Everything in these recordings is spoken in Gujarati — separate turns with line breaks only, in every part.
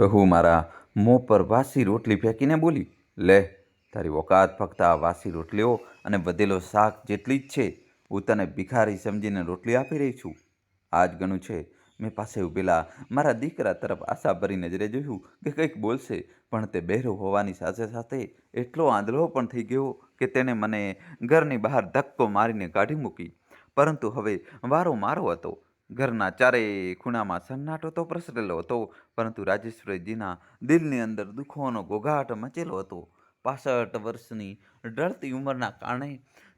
બહુ મારા મોં પર વાસી રોટલી ફેંકીને બોલી, લે તારી ઓકાત ફક્ત આ વાસી રોટલીઓ અને વધેલો શાક જેટલી જ છે. હું તને ભિખારી સમજીને રોટલી આપી રહી છું. આ જ ગણું છે. મેં પાસે ઊભેલા મારા દીકરા તરફ આશાભરી નજરે જોયું કે કંઈક બોલશે, પણ તે બહેરો હોવાની સાથે સાથે એટલો આંધળો પણ થઈ ગયો કે તેણે મને ઘરની બહાર ધક્કો મારીને કાઢી મૂકી. પરંતુ હવે વારો મારો હતો. ઘરના ચારેય ખૂણામાં સન્નાટો તો પ્રસરેલો હતો, પરંતુ રાજેશ્વરીજીના દિલની અંદર દુઃખોનો ઘોઘાટ મચેલો હતો. 65 વર્ષની ઢળતી ઉંમરના કારણે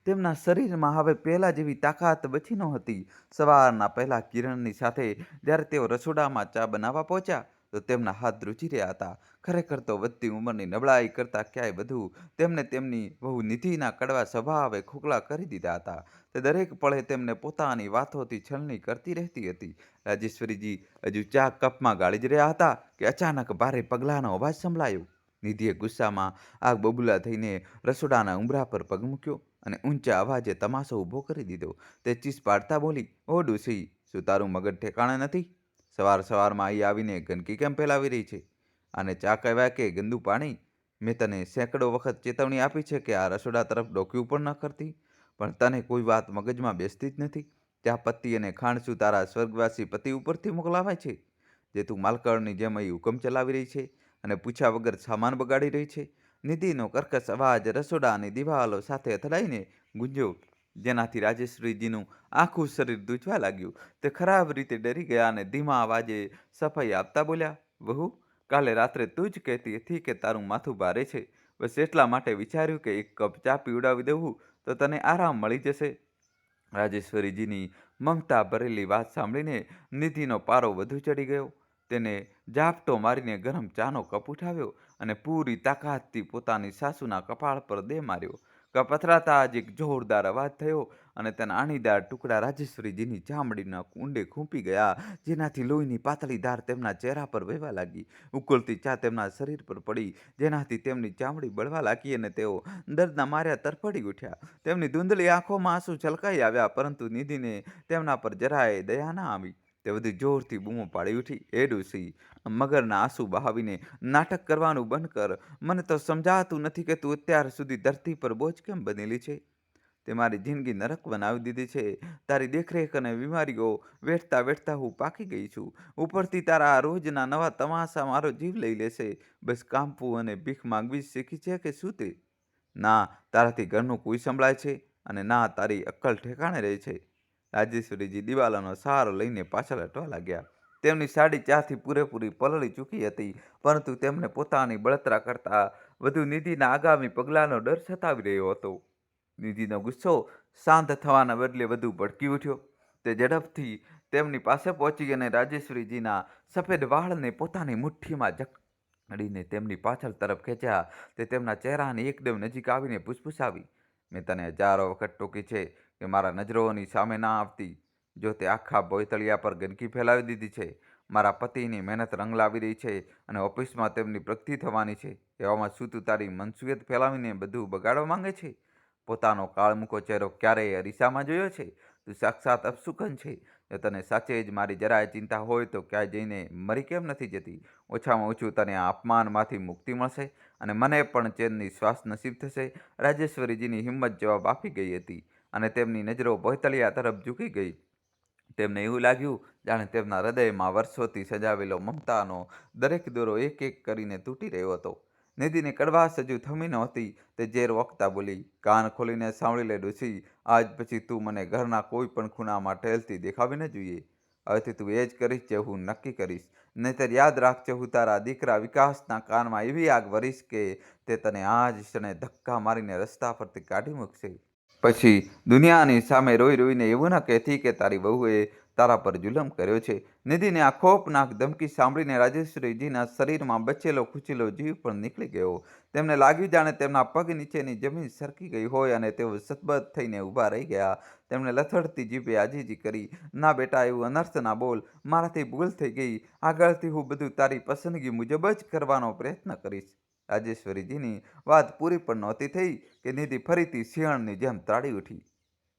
તેમના શરીરમાં હવે પહેલાં જેવી તાકાત બચી નહોતી. સવારના પહેલા કિરણની સાથે જ્યારે તેઓ રસોડામાં ચા બનાવવા પહોંચ્યા, તો તેમના હાથ ધ્રુજી રહ્યા હતા. ખરેખર તો વધતી ઉંમરની નબળાઈ કરતાં ક્યાંય વધુ તેમને તેમની બહુ નિધિના કડવા સ્વભાવે ખોખલા કરી દીધા હતા. તે દરેક પળે તેમને પોતાની વાતોથી છલની કરતી રહેતી હતી. રાજેશ્વરીજી હજુ ચા કપમાં ગાળી જ રહ્યા હતા કે અચાનક ભારે પગલાંનો અવાજ સંભળાયો. નિધિએ ગુસ્સામાં આગ બબૂલા થઈને રસોડાના ઉંબરા પર પગ મૂક્યો અને ઊંચા અવાજે તમાશો ઊભો કરી દીધો. તે ચીસ પાડતા બોલી, ઓ ડોસી, શું તારું મગજ ઠેકાણે નથી? સવારમાં અહીં આવીને ગંદકી કેમ ફેલાવી રહી છે? આને ચા કહેવાય કે ગંદુ પાણી? મેં તને સેંકડો વખત ચેતવણી આપી છે કે આ રસોડા તરફ ડોક્યું પણ ન કરતી, પણ તને કોઈ વાત મગજમાં બેસતી જ નથી. ત્યાં પત્તી અને ખાંડ શું તારા સ્વર્ગવાસી પતિ ઉપરથી મોકલાવાય છે, જે તું માલકણની જેમ અહીં હુકમ ચલાવી રહી છે અને પૂછ્યા વગર સામાન બગાડી રહી છે? નિધિનો કર્કશ અવાજ રસોડાની દિવાલો સાથે અથડાઈને ગુંજ્યો, જેનાથી રાજેશ્વરીજીનું આખું શરીર ધ્રુજવા લાગ્યું. તે ખરાબ રીતે ડરી ગયા અને ધીમા અવાજે સફાઈ આપતા બોલ્યા, વહુ, કાલે રાત્રે તું જ કહેતી હતી કે તારું માથું ભારે છે. બસ એટલા માટે વિચાર્યું કે એક કપ ચા પીવડાવી દઉં તો તને આરામ મળી જશે. રાજેશ્વરીજીની મમતા ભરેલી વાત સાંભળીને નિધિનો પારો વધુ ચડી ગયો. તેને ઝાપટો મારીને ગરમ ચાનો કપ ઉઠાવ્યો અને પૂરી તાકાતથી પોતાની સાસુના કપાળ પર દે માર્યો. કપ અથડાતા જ એક જોરદાર અવાજ થયો અને તેના અણીદાર ટુકડા રાજેશ્વરીજીની ચામડીના ઊંડે ખૂંપી ગયા, જેનાથી લોહીની પાતળી ધાર તેમના ચહેરા પર વહેવા લાગી. ઉકળતી ચા તેમના શરીર પર પડી, જેનાથી તેમની ચામડી બળવા લાગી અને તેઓ દર્દના માર્યા તરફડી ઉઠ્યા. તેમની ધૂંધળી આંખોમાં આંસુ છલકાઈ આવ્યા, પરંતુ નિધિને તેમના પર જરાય દયા ના આવી. તે વધુ જોરથી બૂમો પાડી ઉઠી, એ ડોસી, મગરના આંસુ બહાવીને નાટક કરવાનું બંધ કર. મને તો સમજાતું નથી કે તું અત્યાર સુધી ધરતી પર બોજ કેમ બનેલી છે. તે મારી જિંદગી નરક બનાવી દીધી છે. તારી દેખરેખ અને બીમારીઓ વેઠતા વેઠતા હું પાકી ગઈ છું. ઉપરથી તારા રોજના નવા તમાશા મારો જીવ લઈ લેશે. બસ કાંપવું અને ભીખ માંગવી શીખી છે કે શું તે? ના તારાથી ઘરનું કોઈ સંભળાય છે અને ના તારી અક્કલ ઠેકાણે રહે છે. રાજેશ્વરીજી દિવાલોનો સહારો લઈને પાછળ હટવા લાગ્યા. તેમની સાડી ચાથી પૂરેપૂરી પલળી ચૂકી હતી, પરંતુ તેમને પોતાની બળતરા કરતાં વધુ નિધિના આગામી પગલાંનો ડર સતાવી રહ્યો હતો. નિધિનો ગુસ્સો શાંત થવાના બદલે વધુ ભડકી ઉઠ્યો. તે ઝડપથી તેમની પાસે પહોંચી અને રાજેશ્વરીજીના સફેદ વાળને પોતાની મુઠ્ઠીમાં જકડીને તેમની પાછળ તરફ ખેંચ્યા. તે તેમના ચહેરાની એકદમ નજીક આવીને ફૂસફૂસાવી, મેં તને હજારો વખત ટોકી છે કે મારા નજરોની સામે ના આવતી. જો તે આખા બોયતળિયા પર ગંદકી ફેલાવી દીધી છે, મારા પતિની મહેનત રંગ લાવી રહી છે અને ઓફિસમાં તેમની પ્રગતિ થવાની છે, એવામાં શું તું તારી મનસુયત ફેલાવીને બધું બગાડવા માંગે છે? પોતાનો કાળમૂકો ચહેરો ક્યારેય અરીસામાં જોયો છે? તું સાક્ષાત અપશુકન છે. જો તને સાચે જ મારી જરાય ચિંતા હોય તો ક્યાંય જઈને મરી કેમ નથી જતી? ઓછામાં ઓછું તને આ અપમાનમાંથી મુક્તિ મળશે અને મને પણ ચેનની શ્વાસ નસીબ થશે. રાજેશ્વરીજીની હિંમત જવાબ આપી ગઈ હતી અને તેમની નજરો બોયતળિયા તરફ ઝૂકી ગઈ. તેમને એવું લાગ્યું જાણે તેમના હૃદયમાં વર્ષોથી સજાવેલો મમતાનો દરેક દોરો એક એક કરીને તૂટી રહ્યો હતો. નિધિની કડવાશ હજુ થમી નહોતી. તે ઝેર ઓકતા બોલી, કાન ખોલીને સાંભળી લે ડોસી, આજ પછી તું મને ઘરના કોઈ પણ ખૂણામાં ટહેલતી દેખાવી ન જોઈએ. હવેથી તું એ જ કરીશ જે હું નક્કી કરીશ, નહીંતર યાદ રાખજે, હું તારા દીકરા વિકાસના કાનમાં એવી આગ ભરીશ કે તે તને આ જ ક્ષણે ધક્કા મારીને રસ્તા પરથી કાઢી મૂકશે. પછી દુનિયાની સામે રોઈ રોઈને એવું ન કહેતી કે તારી વહુએ તારા પર જુલમ કર્યો છે. નિધિને આ ખોફનાક ધમકી સાંભળીને રાજેશ્વરીજીના શરીરમાં બચેલો ખૂચેલો જીવ પણ નીકળી ગયો. તેમને લાગ્યું જાણે તેમના પગ નીચેની જમીન સરકી ગઈ હોય અને તેઓ સતબત થઈને ઊભા રહી ગયા. તેમણે લથડતી જીભે આજીજી કરી, ના બેટા, એવું અનર્થ ના બોલ. મારાથી ભૂલ થઈ ગઈ. આગળથી હું બધું તારી પસંદગી મુજબ જ કરવાનો પ્રયત્ન કરીશ. રાજેશ્વરીજીની વાત પૂરી પણ નહોતી થઈ કે નિધિ ફરીથી સિંહણની જેમ ત્રાડી ઉઠી,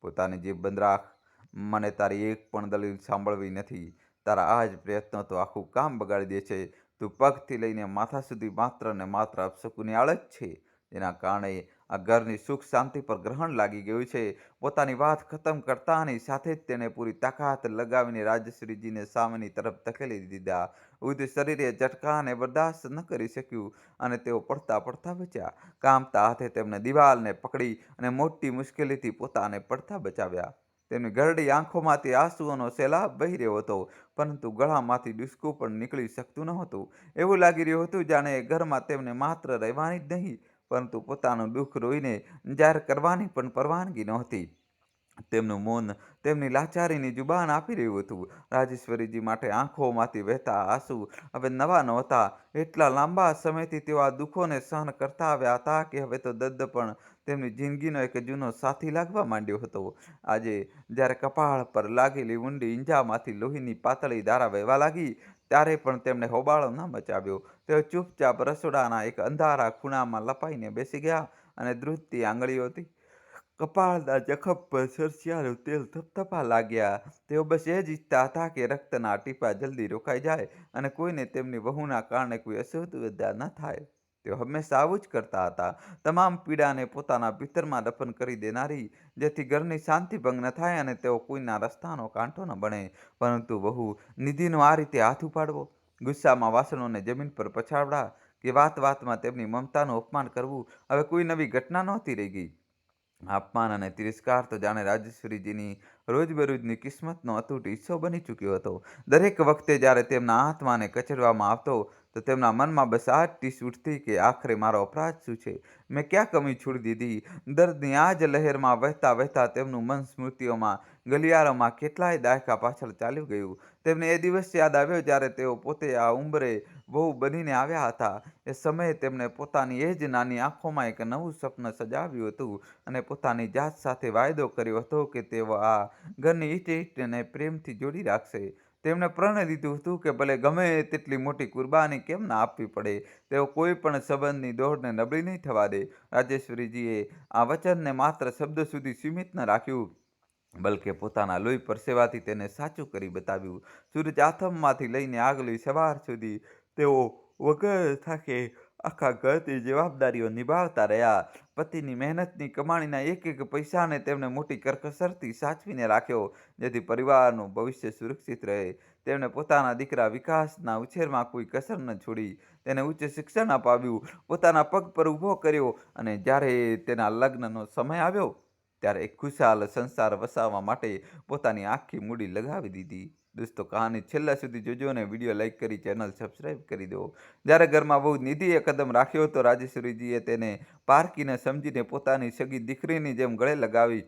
પોતાની જીભ બંધ રાખ. મને તારી એક પણ દલીલ સાંભળવી નથી. તારા આ જ પ્રયત્નો તો આખું કામ બગાડી દે છે. તું પગથી લઈને માથા સુધી માત્ર ને માત્ર અપશુકુની આળ જ છે, જેના કારણે આ ઘરની સુખ શાંતિ પર ગ્રહણ લાગી ગયું છે. પોતાની વાત ખતમ કરતાની સાથે જ તેણે પૂરી તાકાત લગાવીને રાજેશ્વરીજીને સામેની તરફ ધકેલી દીધા. વૃદ્ધ શરીરે ઝટકાને બરદાસ્ત ન કરી શક્યું અને તેઓ પડતા પડતા બચ્યા. કામતા હાથે તેમણે દિવાલને પકડી અને મોટી મુશ્કેલીથી પોતાને પડતા બચાવ્યા. તેમની ઘરડી આંખોમાંથી આંસુઓનો સૈલાબ વહી રહ્યો હતો, પરંતુ ગળામાંથી ડૂસકું પણ નીકળી શકતું નહોતું. એવું લાગી રહ્યું હતું જાણે એ ઘરમાં તેમને માત્ર રહેવાની જ નહીં, પરંતુ પોતાનું દુઃખ રોઈને જાહેર કરવાની પણ પરવાનગી નહોતી. તેમનું મૌન તેમની લાચારીની જુબાન આપી રહ્યું હતું. રાજેશ્વરીજી માટે આંખોમાંથી વહેતા આંસુ હવે નવા નહોતા. એટલા લાંબા સમયથી તેઓ આ દુઃખોને સહન કરતા આવ્યા હતા કે હવે તો દર્દ પણ તેમની જિંદગીનો એક જૂનો સાથી લાગવા માંડ્યો હતો. આજે જ્યારે કપાળ પર લાગેલી ઊંડી ઈંજામાંથી લોહીની પાતળી ધારા વહેવા લાગી, ત્યારે પણ તેમણે હોબાળો ન મચાવ્યો. તેઓ ચૂપચાપ રસોડાના એક અંધારા ખૂણામાં લપાઈને બેસી ગયા અને ધ્રુજતી આંગળીઓથી કપાળના જખમ પર સરસિયાનું તેલ થપથપા લાગ્યા. તેઓ બસ એ જ ઈચ્છતા હતા કે રક્તના ટીપા જલ્દી રોકાઈ જાય અને કોઈને તેમની વહુના કારણે કોઈ અસુવિધા ન થાય. તેઓ હંમેશા આવું જ કરતા હતા, તમામ પીડાને પોતાના ભીતરમાં દફન કરી દેનારી, જેથી ઘરની શાંતિ ભંગ ન થાય અને તેઓ કોઈના રસ્તાનો કાંટો ન બને. પરંતુ વહુ નિધિનો આ રીતે હાથ ઉપાડવો, ગુસ્સામાં વાસણોને જમીન પર પછાડવા કે વાત વાતમાં તેમની મમતાનું અપમાન કરવું હવે કોઈ નવી ઘટના નહોતી રહી ગઈ. અપમાન અને તિરસ્કાર તો જાણે રાજેશ્વરીજીની રોજબરોજની કિસ્મતનો અતૂટ હિસ્સો બની ચૂક્યો હતો. દરેક વખતે જ્યારે તેમના આત્માને કચડવામાં આવતો, તો તેમના મનમાં બસ આ જ ટીસ ઉઠતી કે આખરે મારો અપરાધ શું છે? મેં ક્યાં કમી છોડી દીધી? દર્દની આ જ લહેરમાં વહેતા વહેતા તેમનું મન સ્મૃતિઓમાં ગલિયારોમાં કેટલાય દાયકા પાછળ ચાલ્યું ગયું. તેમને એ દિવસ યાદ આવ્યો જ્યારે તેઓ પોતે આ ઉંબરે વહુ બનીને આવ્યા હતા. એ સમયે તેમણે પોતાની એ જ નાની આંખોમાં એક નવું સ્વપ્ન સજાવ્યું હતું અને પોતાની જાત સાથે વાયદો કર્યો હતો કે તેઓ આ ઘરની ઈંટને પ્રેમથી જોડી રાખશે. તેમણે પ્રણ લીધું હતું કે ભલે ગમે તેટલી મોટી કુરબાની કેમ ના આપવી પડે, તેઓ કોઈ પણ સંબંધની દોડને નબળી નહીં થવા દે. રાજેશ્વરીજીએ આ વચનને માત્ર શબ્દ સુધી સીમિત ન રાખ્યું, બલકે પોતાના લોહી પરસેવાથી તેને સાચું કરી બતાવ્યું. સૂરજ આથમવાથી લઈને આગલી સવાર સુધી તેઓ વગર થાકે આખા ઘરની જવાબદારીઓ નિભાવતા રહ્યા. પતિની મહેનતની કમાણીના એક એક પૈસાને તેમણે મોટી કરકસરથી સાચવીને રાખ્યો, જેથી પરિવારનું ભવિષ્ય સુરક્ષિત રહે. તેમણે પોતાના દીકરા વિકાસના ઉછેરમાં કોઈ કસર ન છોડી. તેને ઉચ્ચ શિક્ષણ અપાવ્યું, પોતાના પગ પર ઊભો કર્યો અને જ્યારે તેના લગ્નનો સમય આવ્યો, ત્યારે એક ખુશાલ સંસાર વસાવવા માટે પોતાની આખી મૂડી લગાવી દીધી. દોસ્તો, કહાની છેલ્લા સુધી જોજો અને વિડીયો લાઈક કરી ચેનલ સબસ્ક્રાઈબ કરી દો. જ્યારે ઘરમાં બહુ નિધિએ કદમ રાખ્યો તો રાજેશ્વરીજીએ તેને પારકીને સમજીને પોતાની સગી દીકરીની જેમ ગળે લગાવી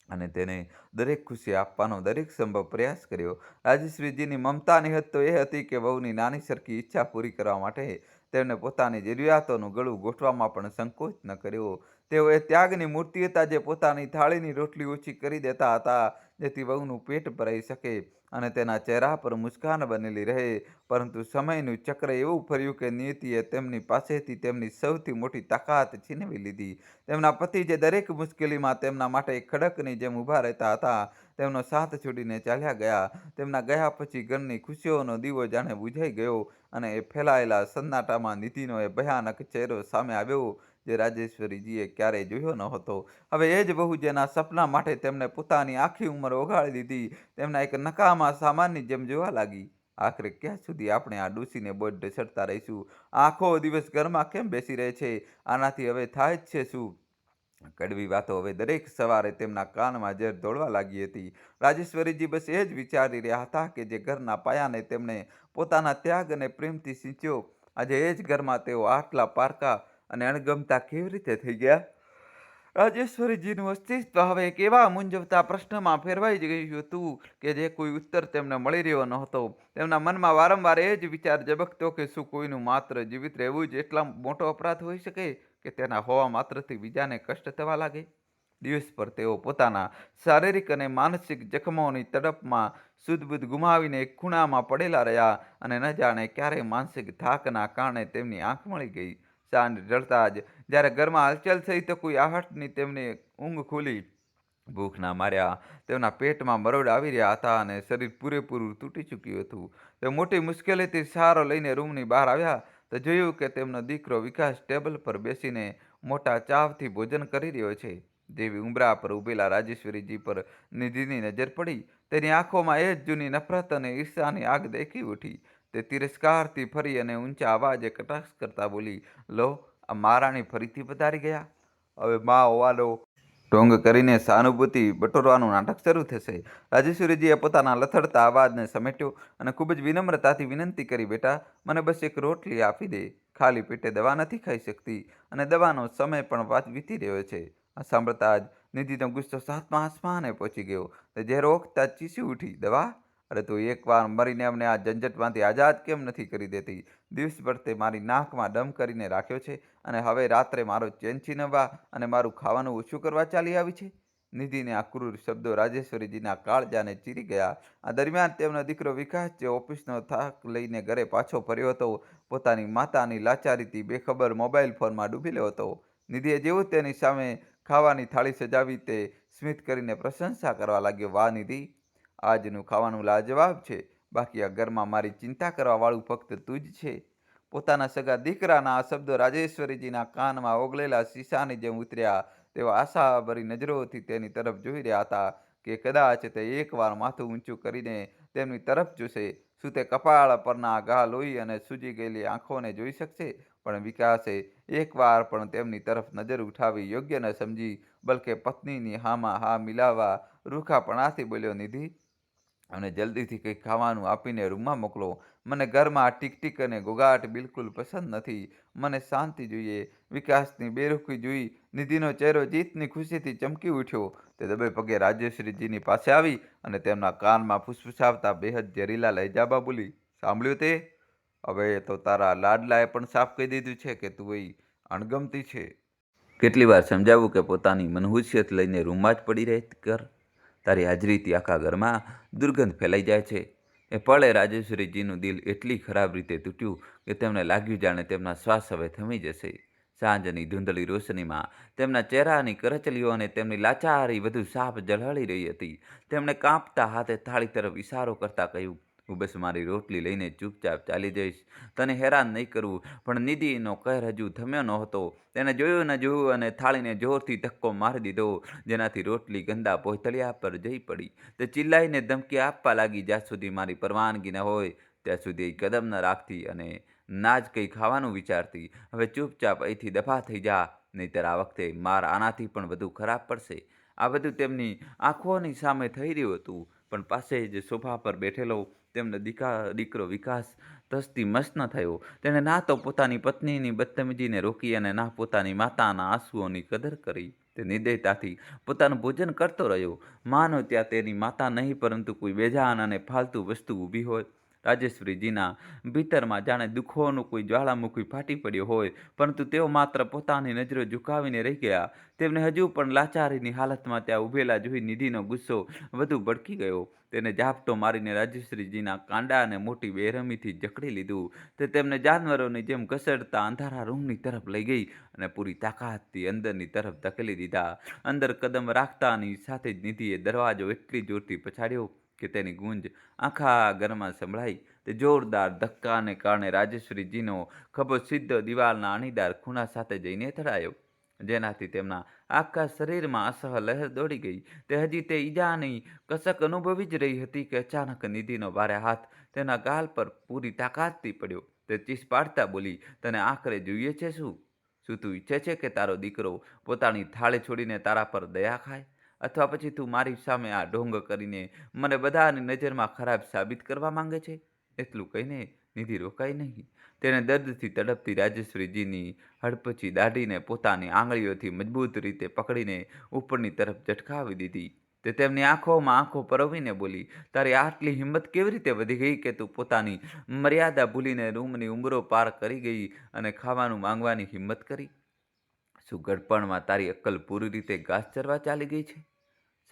અને તેને દરેક ખુશી આપવાનો દરેક સંભવ પ્રયાસ કર્યો. રાજેશ્વરીજીની મમતાની હદ તો એ હતી કે વહુની નાની સરખી ઈચ્છા પૂરી કરવા માટે તેમણે પોતાની જરૂરિયાતોનું ગળું ગોઠવામાં પણ સંકોચ ન કર્યો. તેઓ એ ત્યાગની મૂર્તિ હતા જે પોતાની થાળીની રોટલી ઓછી કરી દેતા હતા, જેથી વહુનું પેટ ભરાઈ શકે અને તેના ચહેરા પર મુસ્કાન બનેલી રહે. પરંતુ સમયનું ચક્ર એવું ફર્યું કે નિયતિએ તેમની પાસેથી તેમની સૌથી મોટી તાકાત છીનવી લીધી. તેમના પતિ જે દરેક મુશ્કેલીમાં તેમના માટે એક ખડકની જેમ ઊભા રહેતા હતા, તેમનો સાથ છોડીને ચાલ્યા ગયા. તેમના ગયા પછી ઘરની ખુશીઓનો દીવો જાણે બુઝાઈ ગયો અને એ ફેલાયેલા સન્નાટામાં નિધિનો એ ભયાનક ચહેરો સામે આવ્યો જે રાજેશ્વરીજીએ ક્યારેય જોયો ન હતો. હવે એ જ વહુ જેના સપના માટે તેમણે પોતાની આખી ઉંમર ઓગાળી દીધી, તેમના એક નકામા સામાનની જેમ જોવા લાગી. આખરે ક્યાં સુધી આપણે આ ડૂસીને બોજ ઢસડતા રહીશું? આખો દિવસ ઘરમાં કેમ બેસી રહે છે? આનાથી હવે થાય જ છે શું? કડવી વાતો હવે દરેક સવારે તેમના કાનમાં ઝેર દોડવા લાગી હતી. રાજેશ્વરીજી બસ એ જ વિચારી રહ્યા હતા કે જે ઘરના પાયાને તેમણે પોતાના ત્યાગ અને પ્રેમથી સિંચ્યો, આજે એ જ ઘરમાં તેઓ આટલા પારકા અને અણગમતા કેવી રીતે થઈ ગયા? રાજેશ્વરીજીનું અસ્તિત્વ હવે એક એવા મૂંઝવતા પ્રશ્નમાં ફેરવાઈ ગયું હતું કે જે કોઈ ઉત્તર તેમને મળી રહ્યો નહોતો. તેમના મનમાં વારંવાર એ જ વિચાર ઝબકતો કે શું કોઈનું માત્ર જીવિત રહેવું જ એટલા મોટો અપરાધ હોઈ શકે કે તેના હોવા માત્રથી બીજાને કષ્ટ થવા લાગે? દિવસ પર તેઓ પોતાના શારીરિક અને માનસિક જખમોની તડપમાં સુધબુધ ગુમાવીને એક ખૂણામાં પડેલા રહ્યા અને ન જાણે ક્યારે માનસિક થાકના કારણે તેમની આંખ મળી ગઈ. સાંજ ઢળતા જ જ્યારે ઘરમાં હલચલ થઈ તો કોઈ આહટની તેમની ઊંઘ ખુલી. ભૂખના માર્યા તેમના પેટમાં મરોડ આવી રહ્યા હતા અને શરીર પૂરેપૂરું તૂટી ચૂક્યું હતું. તે મોટી મુશ્કેલીથી સહારો લઈને રૂમની બહાર આવ્યા તો જોયું કે તેમનો દીકરો વિકાસ ટેબલ પર બેસીને મોટા ચાવથી ભોજન કરી રહ્યો છે. જેવી ઉંબરા પર ઊભેલા રાજેશ્વરીજી પર નિધિની નજર પડી, તેની આંખોમાં એ જ જૂની નફરત અને ઈર્ષાની આગ દેખી ઉઠી. તે તિરસ્કારથી ફરી અને ઊંચા અવાજે કટાક્ષ કરતા બોલી, લો, આ મહારાણી ફરીથી પધારી ગયા. હવે મા હોવાનો ઢોંગ કરીને સહાનુભૂતિ બટોરવાનું નાટક શરૂ થશે. રાજેશ્વરીજીએ પોતાના લથડતા અવાજને સમેટ્યો અને ખૂબ જ વિનમ્રતાથી વિનંતી કરી, બેટા, મને બસ એક રોટલી આપી દે. ખાલી પેટે દવા નથી ખાઈ શકતી અને દવાનો સમય પણ વીતી રહ્યો છે. આ સાંભળતા જ નિધિનો ગુસ્સો સાતમા આસમાને પહોંચી ગયો. તે ઝેર ઓખતા ચીસી ઉઠી, દવા? અરે તું એકવાર મરીને અમને આ ઝંઝટમાંથી આઝાદ કેમ નથી કરી દેતી? દિવસભર તે મારી નાકમાં દમ કરીને રાખ્યો છે અને હવે રાત્રે મારો ચેન છીનવવા અને મારું ખાવાનું ઓછું કરવા ચાલી આવી છે. નિધિને આ ક્રૂર શબ્દો રાજેશ્વરીજીના કાળજાને ચીરી ગયા. આ દરમિયાન તેમનો દીકરો વિકાસ, જે ઓફિસનો થાક લઈને ઘરે પાછો ફર્યો હતો, પોતાની માતાની લાચારીથી બેખબર મોબાઈલ ફોનમાં ડૂબેલો હતો. નિધિએ જેવું તેની સામે ખાવાની થાળી સજાવી તે સ્મિત કરીને પ્રશંસા કરવા લાગ્યો, વાહ નિધિ, આજનું ખાવાનું લાજવાબ છે. બાકી આ ઘરમાં મારી ચિંતા કરવાવાળું ફક્ત તું જ છે. પોતાના સગા દીકરાના આ શબ્દો રાજેશ્વરીજીના કાનમાં ઓગળેલા શીશાની જેમ ઉતર્યા. તેઓ આશાભરી નજરોથી તેની તરફ જોઈ રહ્યા હતા કે કદાચ તે એકવાર માથું ઊંચું કરીને તેમની તરફ જોશે. શું તે કપાળ પરના ઘા, લોહી અને સૂજી ગયેલી આંખોને જોઈ શકશે? પણ વિકાસે એકવાર પણ તેમની તરફ નજર ઉઠાવી યોગ્ય ન સમજી, બલકે પત્નીની હામાં હા મિલાવવા રૂખાપણાથી બોલ્યો, નિધિ, અને જલ્દીથી કંઈક ખાવાનું આપીને રૂમમાં મોકલો. મને ઘરમાં આ ટીક અને ઘોઘાટ બિલકુલ પસંદ નથી. મને શાંતિ જોઈએ. વિકાસની બેરુખી જોઈ નિધિનો ચહેરો જીતની ખુશીથી ચમકી ઉઠ્યો. તે દબે પગે રાજેશ્વરીજીની પાસે આવી અને તેમના કાનમાં ફૂસફૂસાવતા બેહદ ઝેરીલા લહેજામાં બોલી, સાંભળ્યું તે? હવે તો તારા લાડલાએ પણ સાફ કહી દીધું છે કે તું એ અણગમતી છે. કેટલી વાર સમજાવું કે પોતાની મનહૂસિયત લઈને રૂમમાં જ પડી રહે કર. તારી હાજરીથી આખા ઘરમાં દુર્ગંધ ફેલાઈ જાય છે. એ પળે રાજેશ્વરીજીનું દિલ એટલી ખરાબ રીતે તૂટ્યું કે તેમને લાગ્યું જાણે તેમના શ્વાસ હવે થમી જશે. સાંજની ધૂંધળી રોશનીમાં તેમના ચહેરાની કરચલીઓ અને તેમની લાચારી વધુ સાફ ઝળહળી રહી હતી. તેમણે કાંપતા હાથે થાળી તરફ ઇશારો કરતા કહ્યું, હું બસ મારી રોટલી લઈને ચૂપચાપ ચાલી જઈશ. તને હેરાન નહીં કરવું. પણ નિધિનો કહેર હજુ થમ્યો નહોતો. તેને જોયું ન જોયું અને થાળીને જોરથી ધક્કો મારી દીધો, જેનાથી રોટલી ગંદા ભોંયતળિયા પર જઈ પડી. તે ચિલ્લાઈને ધમકી આપવા લાગી, જ્યાં સુધી મારી પરવાનગી ન હોય ત્યાં સુધી કદમ ન રાખતી અને ના જ કંઈ ખાવાનું વિચારતી. હવે ચૂપચાપ અહીંથી દફા થઈ જા, નહીંતર આ વખતે માર આનાથી પણ વધુ ખરાબ પડશે. આ બધું તેમની આંખોની સામે થઈ રહ્યું હતું, પણ પાસે જ સોફા પર બેઠેલો તેમનો દીકરો વિકાસ તસ્તી મસ્ત ન થયો. તેણે ના તો પોતાની પત્નીની બદતમીજીને રોકી અને ના પોતાની માતાના આંસુઓની કદર કરી. તે નિર્દયતાથી પોતાનું ભોજન કરતો રહ્યો, માનો ત્યાં તેની માતા નહીં પરંતુ કોઈ બેજાન અને ફાલતુ વસ્તુ ઊભી હોય. રાજેશ્વરીજીના ભીતરમાં જાણે દુઃખોનું કોઈ જ્વાળામુખી ફાટી પડ્યો હોય, પરંતુ તેઓ માત્ર પોતાની નજરો ઝુકાવીને રહી ગયા. તેમને હજુ પણ લાચારીની હાલતમાં ત્યાં ઊભેલા જોઈ નિધિનો ગુસ્સો વધુ ભડકી ગયો. તેને ઝાપટો મારીને રાજેશ્વરીજીના કાંડાને મોટી બેરહમીથી જકડી લીધું. તે તેમને જાનવરોની જેમ ઘસેડતા અંધારા રૂમની તરફ લઈ ગઈ અને પૂરી તાકાતથી અંદરની તરફ ધકેલી દીધા. અંદર કદમ રાખતાની સાથે જ નિધિએ દરવાજો એટલી જોરથી પછાડ્યો કે તેની ગૂંજ આખા ઘરમાં સંભળાઈ. તે જોરદાર ધક્કાને કારણે રાજેશ્વરીજીનો ખભો સીધો દિવાલના અણીદાર ખૂણા સાથે જઈને અથડાયો, જેનાથી તેમના આખા શરીરમાં અસહ્ય લહેર દોડી ગઈ. તે હજી તે ઈજાની કસક અનુભવી જ રહી હતી કે અચાનક નિધિનો ભારે હાથ તેના ગાલ પર પૂરી તાકાતથી પડ્યો. તે ચીસ પાડતા બોલી, તને આખરે જોઈએ છે શું? શું તું ઈચ્છે છે કે તારો દીકરો પોતાની થાળી છોડીને તારા પર દયા ખાય? અથવા પછી તું મારી સામે આ ઢોંગ કરીને મને બધાની નજરમાં ખરાબ સાબિત કરવા માંગે છે? એટલું કહીને નિધિ રોકાઈ નહીં. તેણે દર્દથી તડપતી રાજેશ્વરીજીની હડપચી દાઢીને પોતાની આંગળીઓથી મજબૂત રીતે પકડીને ઉપરની તરફ ઝટકાવી દીધી. તે તેમની આંખોમાં આંખો પરોવીને બોલી, તારી આટલી હિંમત કેવી રીતે વધી ગઈ કે તું પોતાની મર્યાદા ભૂલીને રૂમની ઉંબરો પાર કરી ગઈ અને ખાવાનું માંગવાની હિંમત કરી? શું ગડપણમાં તારી અક્કલ પૂરી રીતે ઘાસ ચરવા ચાલી ગઈ છે?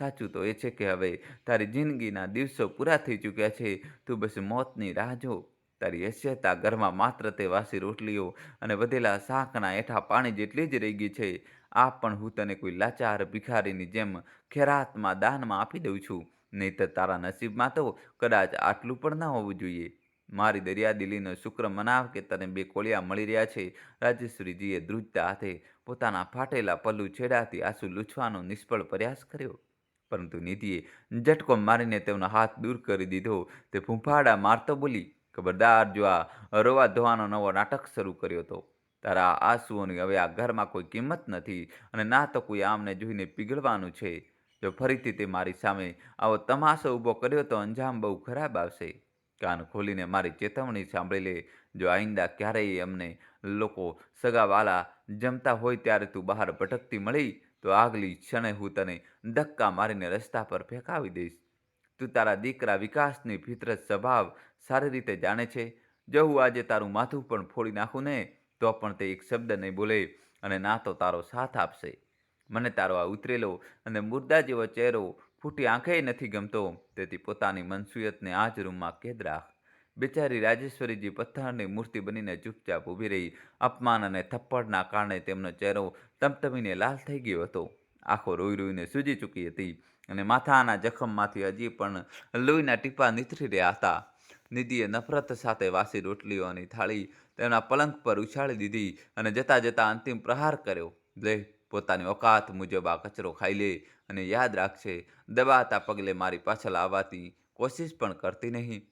સાચું તો એ છે કે હવે તારી જિંદગીના દિવસો પૂરા થઈ ચૂક્યા છે. તું બસ મોતની રાહ જો. તારી હેસિયત આ ઘરમાં માત્ર તે વાસી રોટલીઓ અને વધેલા શાકના એઠા પાણી જેટલી જ રહી ગઈ છે. આ પણ હું તને કોઈ લાચાર ભિખારીની જેમ ખેરાતમાં દાનમાં આપી દઉં છું. નહીંતર તારા નસીબમાં તો કદાચ આટલું પણ ના હોવું જોઈએ. મારી દરિયાદિલીનો શુક્ર મનાવ કે તને 2 કોળિયા મળી રહ્યા છે. રાજેશ્વરીજીએ ધ્રુજતા હાથે પોતાના ફાટેલા પલ્લુ છેડાથી આંસુ લૂછવાનો નિષ્ફળ પ્રયાસ કર્યો. પરંતુ નિધિએ ઝટકો મારીને તેમનો હાથ દૂર કરી દીધો. તે ફૂંફાડા મારતો બોલી, ખબરદાર, જો આ રોવા ધોવાનો નવો નાટક શરૂ કર્યો તો તારા આંસુઓની હવે આ ઘરમાં કોઈ કિંમત નથી અને ના તો કોઈ આમને જોઈને પીગળવાનું છે. જો ફરીથી તે મારી સામે આવો તમાશો ઊભો કર્યો તો અંજામ બહુ ખરાબ આવશે. કાન ખોલીને મારી ચેતવણી સાંભળી લે. જો આઈંદા ક્યારેય અમને લોકો સગાવાલા જમતા હોય ત્યારે તું બહાર ભટકતી મળી તો આગલી ક્ષણે હું તને ધક્કા મારીને રસ્તા પર ફેંકાવી દઈશ. તું તારા દીકરા વિકાસની ફિતરત સ્વભાવ સારી રીતે જાણે છે. જો હું આજે તારું માથું પણ ફોડી નાખું ને તો પણ તે એક શબ્દ નહીં બોલે અને ના તો તારો સાથ આપશે. મને તારો આ ઉતરેલો અને મુર્દા જેવો ચહેરો, ફૂટી આંખે નથી ગમતો. તેથી પોતાની મનસુયતને આ જ રૂમમાં કેદ રાખ. બેચારી રાજેશ્વરીજી પથ્થરની મૂર્તિ બનીને ચૂપચાપ ઊભી રહી. અપમાન અને થપ્પડના કારણે તેમનો ચહેરો તમતમીને લાલ થઈ ગયો હતો. આંખો રોઈ રોઈને સૂજી ચૂકી હતી અને માથાના જખમમાંથી હજી પણ લોહીના ટીપાં નીતરી રહ્યા હતા. નિધિએ નફરત સાથે વાસી રોટલીઓની થાળી તેમના પલંગ પર ઉછાળી દીધી અને જતાં જતાં અંતિમ પ્રહાર કર્યો. લે, પોતાની ઓકાત મુજબ આ કચરો ખાઈ લે અને યાદ રાખશે, દબાતા પગલે મારી પાછળ આવવાની કોશિશ પણ કરતી નહીં.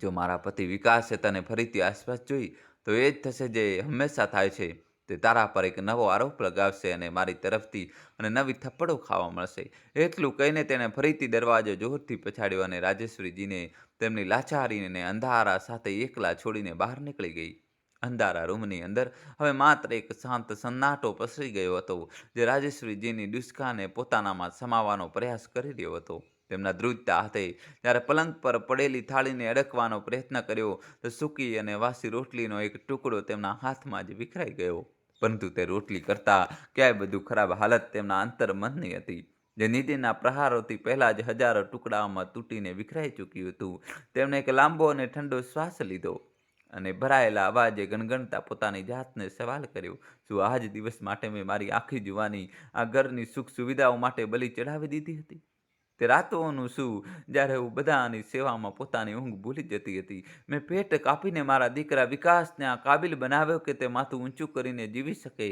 જો મારા પતિ વિકાસે તને ફરીથી આસપાસ જોઈ તો એ જ થશે જે હંમેશા થાય છે. તે તારા પર એક નવો આરોપ લગાવશે અને મારી તરફથી અને નવી થપ્પડો ખાવા મળશે. એટલું કહીને તેણે ફરીથી દરવાજો જોરથી પછાડ્યો અને રાજેશ્વરીજીને તેમની લાચારીને અંધારા સાથે એકલા છોડીને બહાર નીકળી ગઈ. અંધારા રૂમની અંદર હવે માત્ર એક શાંત સન્નાટો પસરી ગયો હતો, જે રાજેશ્વરીજીની દુષ્કાને પોતાનામાં સમાવવાનો પ્રયાસ કરી રહ્યો હતો. તેમના ધ્રુજતા હાથે જ્યારે પલંગ પર પડેલી થાળીને અડકવાનો પ્રયત્ન કર્યો તો સૂકી અને વાસી રોટલીનો એક ટુકડો તેમના હાથમાં જ વિખરાઈ ગયો. પરંતુ તે રોટલી કરતાં ક્યાંય બધું ખરાબ હાલત તેમના અંતર્મનની હતી, જે નિધિના પ્રહારોથી પહેલાં જ હજારો ટુકડાઓમાં તૂટીને વિખરાઈ ચૂક્યું હતું. તેમણે એક લાંબો અને ઠંડો શ્વાસ લીધો અને ભરાયેલા અવાજે ગણગણતા પોતાની જાતને સવાલ કર્યો, શું આ જ દિવસ માટે મેં મારી આખી જુવાની આ ઘરની સુખ સુવિધાઓ માટે બલિ ચડાવી દીધી હતી? તે રાતોનું શું, જ્યારે હું બધાની સેવામાં પોતાની ઊંઘ ભૂલી જતી હતી? મેં પેટ કાપીને મારા દીકરા વિકાસને આ કાબિલ બનાવ્યો કે તે માથું ઊંચું કરીને જીવી શકે.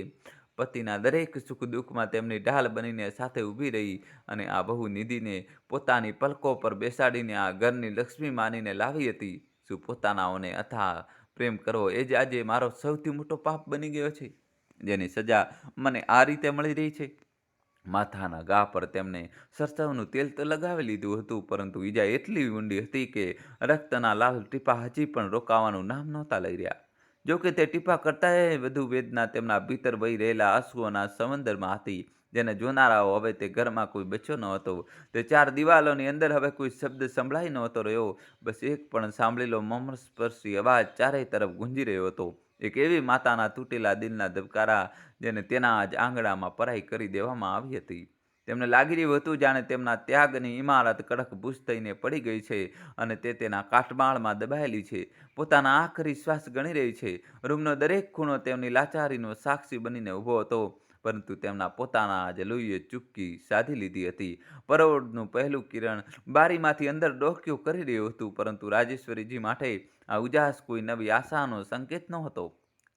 પતિના દરેક સુખ દુઃખમાં તેમની ઢાલ બનીને સાથે ઊભી રહી અને આ બહુ નિધિને પોતાની પલકો પર બેસાડીને આ ઘરની લક્ષ્મી માનીને લાવી હતી. શું પોતાનાઓને અથાગ પ્રેમ કરવો એ જ આજે મારો સૌથી મોટો પાપ બની ગયો છે, જેની સજા મને આ રીતે મળી રહી છે? માથાના ઘા પર તેમણે સરસવનું તેલ તો લગાવી લીધું હતું, પરંતુ ઈજા એટલી ઊંડી હતી કે રક્તના લાલ ટીપાં હજી પણ રોકાવાનું નામ નહોતા લઈ રહ્યા. જો કે તે ટીપા કરતાંય વધુ વેદના તેમના ભીતર વહી રહેલા આંસુઓના સમંદરમાં હતી, જેને જોનારાઓ હવે તે ઘરમાં કોઈ બચ્યો ન હતો. તે 4 દિવાલોની અંદર હવે કોઈ શબ્દ સંભળાઈ નહોતો રહ્યો. બસ એક પણ સાંભળેલો મર્મસ્પર્શી અવાજ ચારે તરફ ગુંજી રહ્યો હતો. એક એવી માતાના તૂટેલા દિલના ધબકારા જેને તેના જ આંગણામાં પરાઈ કરી દેવામાં આવી હતી. તેમને લાગી રહ્યું હતું જાણે તેમના ત્યાગની ઇમારત કડક ભૂસ થઈને પડી ગઈ છે અને તે તેના કાટમાળમાં દબાયેલી છે. પોતાના આખરી શ્વાસ ગણી રહી છે. રૂમનો દરેક ખૂણો તેમની લાચારીનો સાક્ષી બનીને ઊભો હતો, પરંતુ તેમના પોતાના જ લોહીએ ચૂપકી સાધી લીધી હતી. પરોઢનું પહેલું કિરણ બારીમાંથી અંદર ડોકિયું કરી રહ્યું હતું, પરંતુ રાજેશ્વરીજી માટે આ ઉજાસ કોઈ નવી આશાનો સંકેત નહોતો.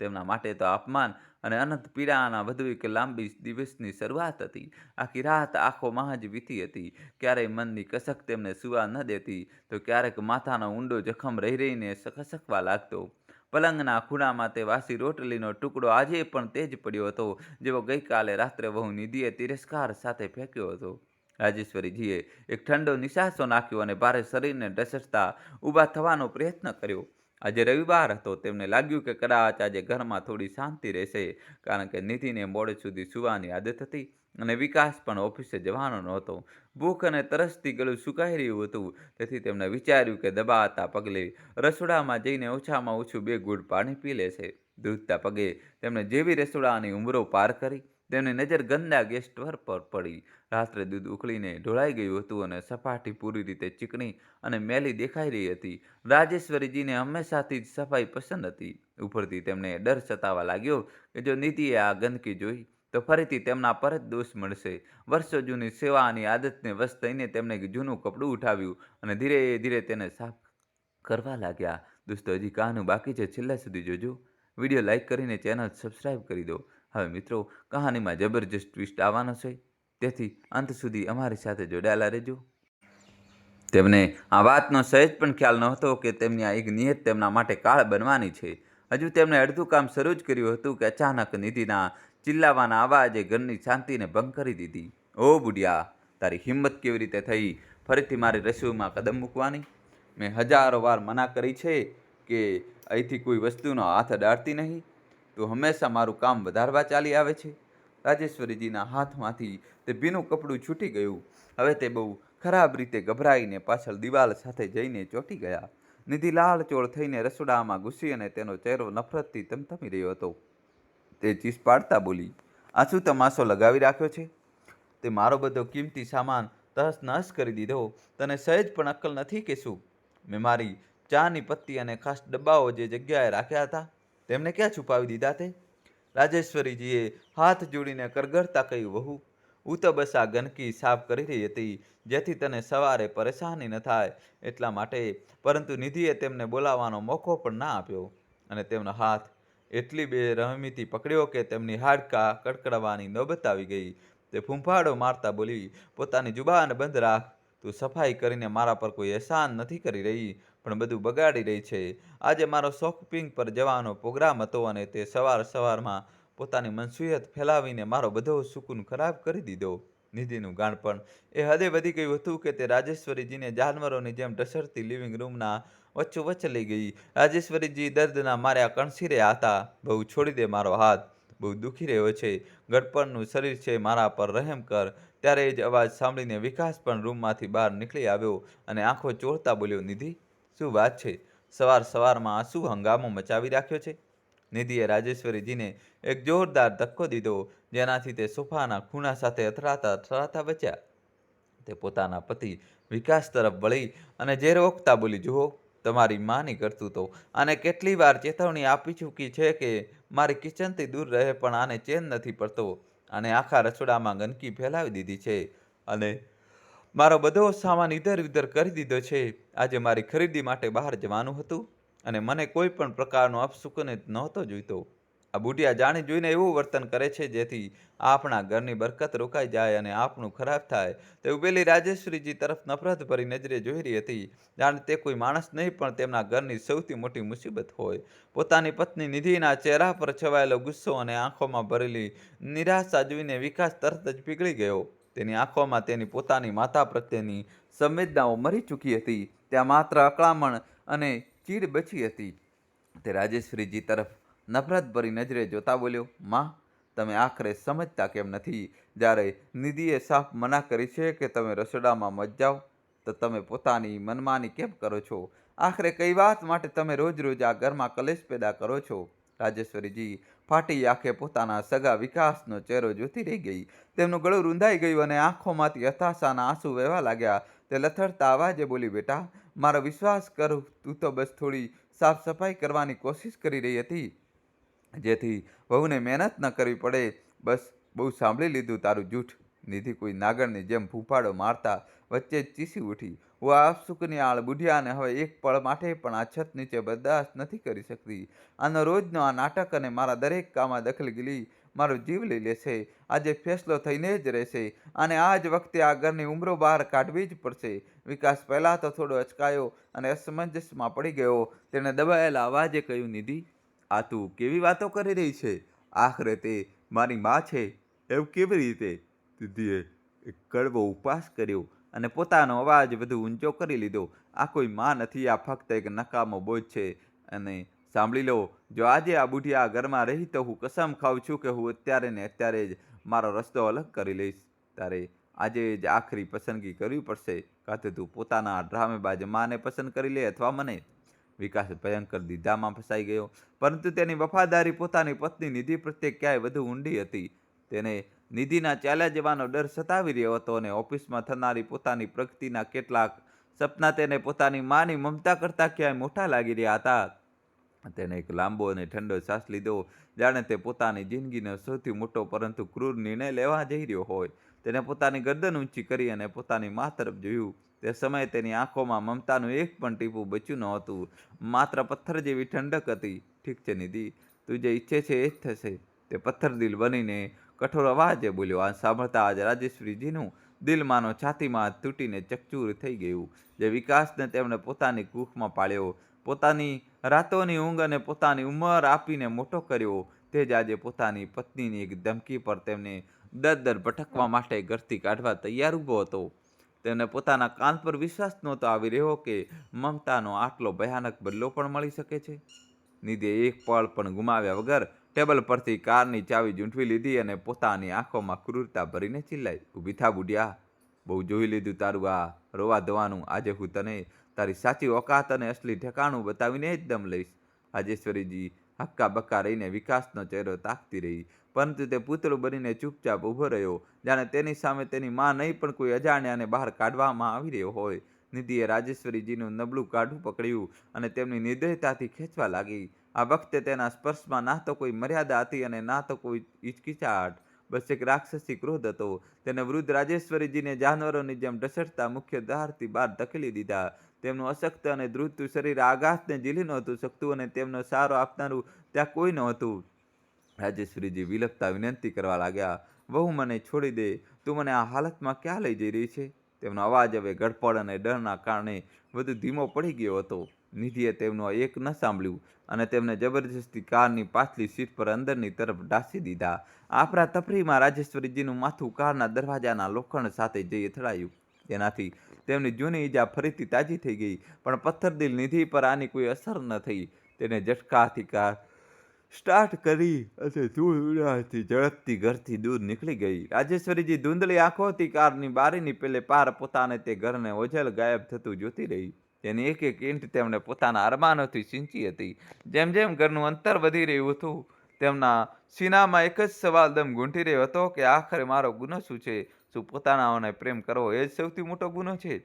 તેમના માટે તો અપમાન અને અનંત પીડાના વધુ એક લાંબી દિવસની શરૂઆત હતી. આખી રાત આંખોમાં જ વીતી હતી. ક્યારેય મનની કસક તેમને સૂવા ન દેતી, તો ક્યારેક માથાનો ઊંડો જખમ રહી રહીને ખસકવા લાગતો. પલંગના ખૂણામાં તે વાસી રોટલીનો ટુકડો આજે પણ તે જ પડ્યો હતો, જેવો ગઈકાલે રાત્રે વહુ નિધિએ તિરસ્કાર સાથે ફેંક્યો હતો. રાજેશ્વરીજીએ એક ઠંડો નિશાસો નાખ્યો અને ભારે શરીરને ઢસડતા ઊભા થવાનો પ્રયત્ન કર્યો. આજે રવિવાર હતો. તેમને લાગ્યું કે કદાચ આજે ઘરમાં થોડી શાંતિ રહેશે, કારણ કે નિધિને મોડે સુધી સૂવાની આદત હતી અને વિકાસ પણ ઓફિસે જવાનો નહોતો. ભૂખ અને તરસથી ગળું સુકાઈ રહ્યું હતું, તેથી તેમણે વિચાર્યું કે દબાતા પગલે રસોડામાં જઈને ઓછામાં ઓછું 2 ઘૂંટ પાણી પી લેશે. ધ્રુજતા પગે તેમણે જેવી રસોડાની ઉંબરો પાર કરી, તેમની નજર ગંદા ગેસ સ્ટોવ પર પડી. રાત્રે દૂધ ઉકળીને ઢોળાઈ ગયું હતું અને સપાટી પૂરી રીતે ચીકણી અને મેલી દેખાઈ રહી હતી. રાજેશ્વરીજીને હંમેશાથી જ સફાઈ પસંદ હતી. ઉપરથી તેમને ડર સતાવા લાગ્યો કે જો નિધિએ આ ગંદકી જોઈ તો ફરીથી તેમના પર જ દોષ મળશે. વર્ષો જૂની સેવાની આદતને વશ થઈને તેમણે જૂનું કપડું ઉઠાવ્યું અને ધીરે ધીરે તેને સાફ કરવા લાગ્યા. દોસ્તો, હજી કહાની બાકી છે, છેલ્લા સુધી જોજો. વિડીયો લાઇક કરીને ચેનલ સબસ્ક્રાઈબ કરી દો. હવે મિત્રો, કહાનીમાં જબરજસ્ત ટ્વિસ્ટ આવવાનો છે, તેથી અંત સુધી અમારી સાથે જોડાયેલા રહેજો. તેમને આ વાતનો સહેજ પણ ખ્યાલ નહોતો કે તેમની આ એક નિયત તેમના માટે કાળ બનવાની છે. હજુ તેમણે અડધું કામ શરૂ જ કર્યું હતું કે અચાનક નિધિના ચિલ્લાવાના અવાજે ઘરની શાંતિને ભંગ કરી દીધી. "ઓ બુઢિયા, તારી હિંમત કેવી રીતે થઈ ફરીથી મારી રસોઈમાં કદમ મૂકવાની? મેં હજારો વાર મના કરી છે કે અહીંથી કોઈ વસ્તુનો હાથ અડાડતી નહીં. તું હંમેશા મારું કામ વધારવા ચાલી આવે છે." રાજેશ્વરીજીના હાથમાંથી તે ભીનું કપડું છૂટી ગયું. હવે તે બહુ ખરાબ રીતે ગભરાઈને પાછળ દિવાલ સાથે જઈને ચોંટી ગયા. નિધિ લાલચોળ થઈને રસોડામાં ઘૂસી અને તેનો ચહેરો નફરતથી ધમધમી રહ્યો હતો. તે ચીસ પાડતા બોલી, "આ શું તમાશો લગાવી રાખ્યો છે? તે મારો બધો કિંમતી સામાન તહસ નહસ કરી દીધો. તને સહેજ પણ અક્કલ નથી કે શું? મેં મારી ચાની પત્તી અને ખાસ ડબ્બાઓ જે જગ્યાએ રાખ્યા હતા તેમને ક્યાં છુપાવી દીધા તે?" રાજેશ્વરીજીએ હાથ જોડીને કરગરતા કહ્યું, "વહુ, હું તો બસ આ ગંદકી સાફ કરી રહી હતી, જેથી તને સવારે પરેશાની ન થાય એટલા માટે." પરંતુ નિધિએ તેમને બોલાવવાનો મોકો પણ ના આપ્યો અને તેમનો હાથ એટલી બેરહમીથી પકડ્યો કે તેમની હાડકાં કડકડવાની નોબત આવી ગઈ. તે ફૂંફાડો મારતા બોલી, "પોતાની જુબાન બંધ રાખ. તું સફાઈ કરીને મારા પર કોઈ એહસાન નથી કરી રહી, પણ બધું બગાડી રહી છે. આજે મારો શોપિંગ પર જવાનો પ્રોગ્રામ હતો અને તે સવારમાં પોતાની મનસુયત ફેલાવીને મારો બધો સુકૂન ખરાબ કરી દીધો." નિધિનું ગાંડપણ એ હદે વધી ગયું હતું કે તે રાજેશ્વરીજીને જાનવરોની જેમ ઢસડતી લિવિંગ રૂમના વચ્ચોવચ્ચ લઈ ગઈ. રાજેશ્વરીજી દર્દના માર્યા કણસી રહ્યા હતા. "બહુ, છોડી દે મારો હાથ. બહુ દુખી રહ્યો છે. ગડપણનું શરીર છે, મારા પર રહેમ કર." ત્યારે જ અવાજ સાંભળીને વિકાસ પણ રૂમમાંથી બહાર નીકળી આવ્યો અને આંખો ચોળતા બોલ્યો, "નિધિ, શું વાત છે? સવારમાં આ શું હંગામો મચાવી રાખ્યો છે?" નિધિએ રાજેશ્વરીજીને એક જોરદાર ધક્કો દીધો, જેનાથી તે સોફાના ખૂણા સાથે અથડાતા બચ્યા. તે પોતાના પતિ વિકાસ તરફ વળી અને ઝેર ઓકતા બોલી, "જુઓ, તમારી માની કરતૂતો. આને કેટલી વાર ચેતવણી આપી ચૂકી છે કે મારી કિચનથી દૂર રહે, પણ આને ચેન નથી પડતો. આને આખા રસોડામાં ગંદકી ફેલાવી દીધી છે અને મારો બધો સામાન ઇધર ઉધર કરી દીધો છે. આજે મારી ખરીદી માટે બહાર જવાનું હતું અને મને કોઈ પણ પ્રકારનો અપશુકન નહોતો જોઈતો. આ બુઢિયા જાણી જોઈને એવું વર્તન કરે છે જેથી આપણા ઘરની બરકત રોકાઈ જાય અને આપણું ખરાબ થાય." તે ઉભેલી રાજેશ્વરીજી તરફ નફરત ભરી નજરે જોઈ રહી હતી, જાણે તે કોઈ માણસ નહીં પણ તેમના ઘરની સૌથી મોટી મુસીબત હોય. પોતાની પત્ની નિધિના ચહેરા પર છવાયેલો ગુસ્સો અને આંખોમાં ભરેલી નિરાશા જોઈને વિકાસ તરત જ પીગળી ગયો. તેની આંખોમાં તેની પોતાની માતા પ્રત્યેની સંવેદનાઓ મરી ચૂકી હતી. ત્યાં માત્ર અકળામણ અને ચીડ બચી હતી. તે રાજેશ્વરીજી તરફ નફરતભરી નજરે જોતા બોલ્યો, "માં, તમે આખરે સમજતા કેમ નથી? જ્યારે નિધિએ સાફ મના કરી છે કે તમે રસોડામાં મત જાઓ, તો તમે પોતાની મનમાની કેમ કરો છો? આખરે કઈ વાત માટે તમે રોજ રોજ આ ઘરમાં કલેશ પેદા કરો છો?" રાજેશ્વરીજી ફાટી આંખે પોતાના સગા વિકાસનો ચહેરો જોતી રહી ગઈ. તેમનું ગળું રૂંધાઈ ગયું અને આંખોમાંથી હતાશાના આંસુ વહેવા લાગ્યા. તે લથડતા અવાજે બોલી, "બેટા, મારો વિશ્વાસ કર. તું તો બસ થોડી સાફ સફાઈ કરવાની કોશિશ કરી રહી હતી, જેથી વહુને મહેનત ન કરવી પડે. બસ, બહુ સાંભળી લીધું તારું જૂઠ." નિધિ કોઈ નાગણની જેમ ફૂંફાડો મારતા વચ્ચે જ ચીસી ઉઠી, "હું આ અપશુકનિયાળ બુઢિયાને હવે એક પળ માટે પણ આ છત નીચે બરદાસ્ત નથી કરી શકતી. આનો રોજનો આ નાટક અને મારા દરેક કામમાં દખલગીરી મારો જીવ લઈ લેશે. આજે ફેસલો થઈને જ રહેશે. આને આ જ વખતે આ ઘરની ઉંબરો બહાર કાઢવી જ પડશે." વિકાસ પહેલાં તો થોડો અચકાયો અને અસમંજસમાં પડી ગયો. તેણે દબાયેલા અવાજે કહ્યું, "નિધિ, આ તું કેવી વાતો કરી રહી છે? આખરે તે મારી માં છે, એવું કેવી રીતે?" નિધિએ એક કડવો ઉપવાસ કર્યો અને પોતાનો અવાજ વધુ ઊંચો કરી લીધો, "આ કોઈ માં નથી. આ ફક્ત એક નકામો બોજ છે. અને સાંભળી લો, જો આજે આ બુઢી આ ઘરમાં રહી તો હું કસમ ખાઉં છું કે હું અત્યારે ને અત્યારે જ મારો રસ્તો અલગ કરી લઈશ. તારે આજે જ આખરી પસંદગી કરવી પડશે. કાં તો તું પોતાના ડ્રામેબાજ માને પસંદ કરી લે અથવા મને." વિકાસ ભયંકર દ્વિધામાં ફસાઈ ગયો, પરંતુ તેની વફાદારી પોતાની પત્ની નિધિ પ્રત્યે ક્યાંય વધુ ઊંડી હતી. તેને નિધિના ચાલ્યા જવાનો ડર સતાવી રહ્યો હતો અને ઓફિસમાં થનારી પોતાની પ્રગતિના કેટલાક સપના તેને પોતાની માની મમતા કરતાં ક્યાંય મોટા લાગી રહ્યા હતા. તેને એક લાંબો અને ઠંડો શ્વાસ લીધો, જાણે તે પોતાની જિંદગીનો સૌથી મોટો પરંતુ ક્રૂર નિર્ણય લેવા જઈ રહ્યો હોય. તેને પોતાની ગરદન ઊંચી કરી અને પોતાની મા તરફ જોયું. તે સમયે તેની આંખોમાં મમતાનું એક પણ ટીપું બચ્યું નહોતું, માત્ર પથ્થર જેવી ઠંડક હતી. ઠીક છે નિધિ, તું જે ઈચ્છે છે એ જ થશે, તે પથ્થરદિલ બનીને કઠોર અવાજે બોલ્યો. આ સાંભળતા આજ રાજેશ્વરીજીનું દિલ માનો છાતીમાં તૂટીને ચકચૂર થઈ ગયું. જે વિકાસને તેમણે પોતાની કૂખમાં પાળ્યો, પોતાની રાતોની ઊંઘ અને પોતાની ઉંમર આપીને મોટો કર્યો, તે જ આજે પોતાની પત્નીની એક ધમકી પર તેમને દર ભટકવા માટે ઘરથી કાઢવા તૈયાર ઊભો હતો. તેને પોતાના કાન પર વિશ્વાસ નહોતો આવી રહ્યો કે મમતાનો આટલો ભયાનક બદલો પણ મળી શકે છે. નિધિએ એક પળ પણ ગુમાવ્યા વગર ટેબલ પરથી કારની ચાવી ઝૂંટવી લીધી અને પોતાની આંખોમાં ક્રૂરતા ભરીને ચિલ્લાઈ, ઊભી થા બુઢિયા, બહુ જોઈ લીધું તારું આ રોવા ધોવાનું. આજે હું તને તારી સાચી ઓકાત અને અસલી ઠેકાણું બતાવીને જ દમ લઈશ. રાજેશ્વરીજી હક્કા બક્કા રહીને વિકાસનો ચહેરો તાકતી રહી, પરંતુ તે પૂતળું બનીને ચૂપચાપ ઊભો રહ્યો, જાણે તેની સામે તેની માં નહીં પણ કોઈ અજાણ્યાને બહાર કાઢવામાં આવી રહ્યો હોય. નિધિએ રાજેશ્વરીજીનું નબળું કાઢું પકડ્યું અને તેમની નિર્દયતાથી ખેંચવા લાગી. આ વખતે તેના સ્પર્શમાં ના તો કોઈ મર્યાદા હતી અને ના તો કોઈ હિચકિચાહટ, બસ એક રાક્ષસી ક્રોધ હતો. તેને વૃદ્ધ રાજેશ્વરીજીને જાનવરોની જેમ ઢસડતા મુખ્ય દ્વારથી બહાર ધકેલી દીધા. તેમનું અશક્ત અને ધ્રુજતું શરીર આઘાતને ઝીલી નહોતું શકતું અને તેમનો સહારો આપનારું ત્યાં કોઈ નહોતું. રાજેશ્વરીજી વિલપતા વિનંતી કરવા લાગ્યા, વહુ મને છોડી દે, તું મને આ હાલતમાં ક્યાં લઈ જઈ રહી છે? તેમનો અવાજ હવે ગડપડ અને ડરના કારણે વધુ ધીમો પડી ગયો હતો. નિધિએ તેમનું એક ન સાંભળ્યું અને તેમને જબરજસ્તી કારની પાછલી સીટ પર અંદરની તરફ ઢાંસી દીધા. આફરાતફરીમાં રાજેશ્વરીજીનું માથું કારના દરવાજાના લોખંડ સાથે જઈ અથડાયું. તેનાથી તેમની જૂની ઈજા ફરીથી તાજી થઈ ગઈ, પણ પથ્થરદિલ નિધિ પર આની કોઈ અસર ન થઈ. તેને ઝટકાથી કાર સ્ટાર્ટ કરી અને ધૂળ ઉડાડતી ઝડપથી ઘરથી દૂર નીકળી ગઈ. રાજેશ્વરીજી ધૂંધળી આંખોથી કારની બારીની પેલે પાર પોતાને તે ઘરને ઓझલ ગાયબ થતું જોતી રહી. તેની એક એક ઈંટ તેમણે પોતાના અરમાનોથી સિંચી હતી. જેમ જેમ ઘરનું અંતર વધી રહ્યું હતું, તેમના સીનામાં એક જ સવાલ દમ ગૂંથી રહ્યો હતો કે આખરે મારો ગુનો શું છે? શું પોતાનાઓને પ્રેમ કરવો એ જ સૌથી મોટો ગુનો છે?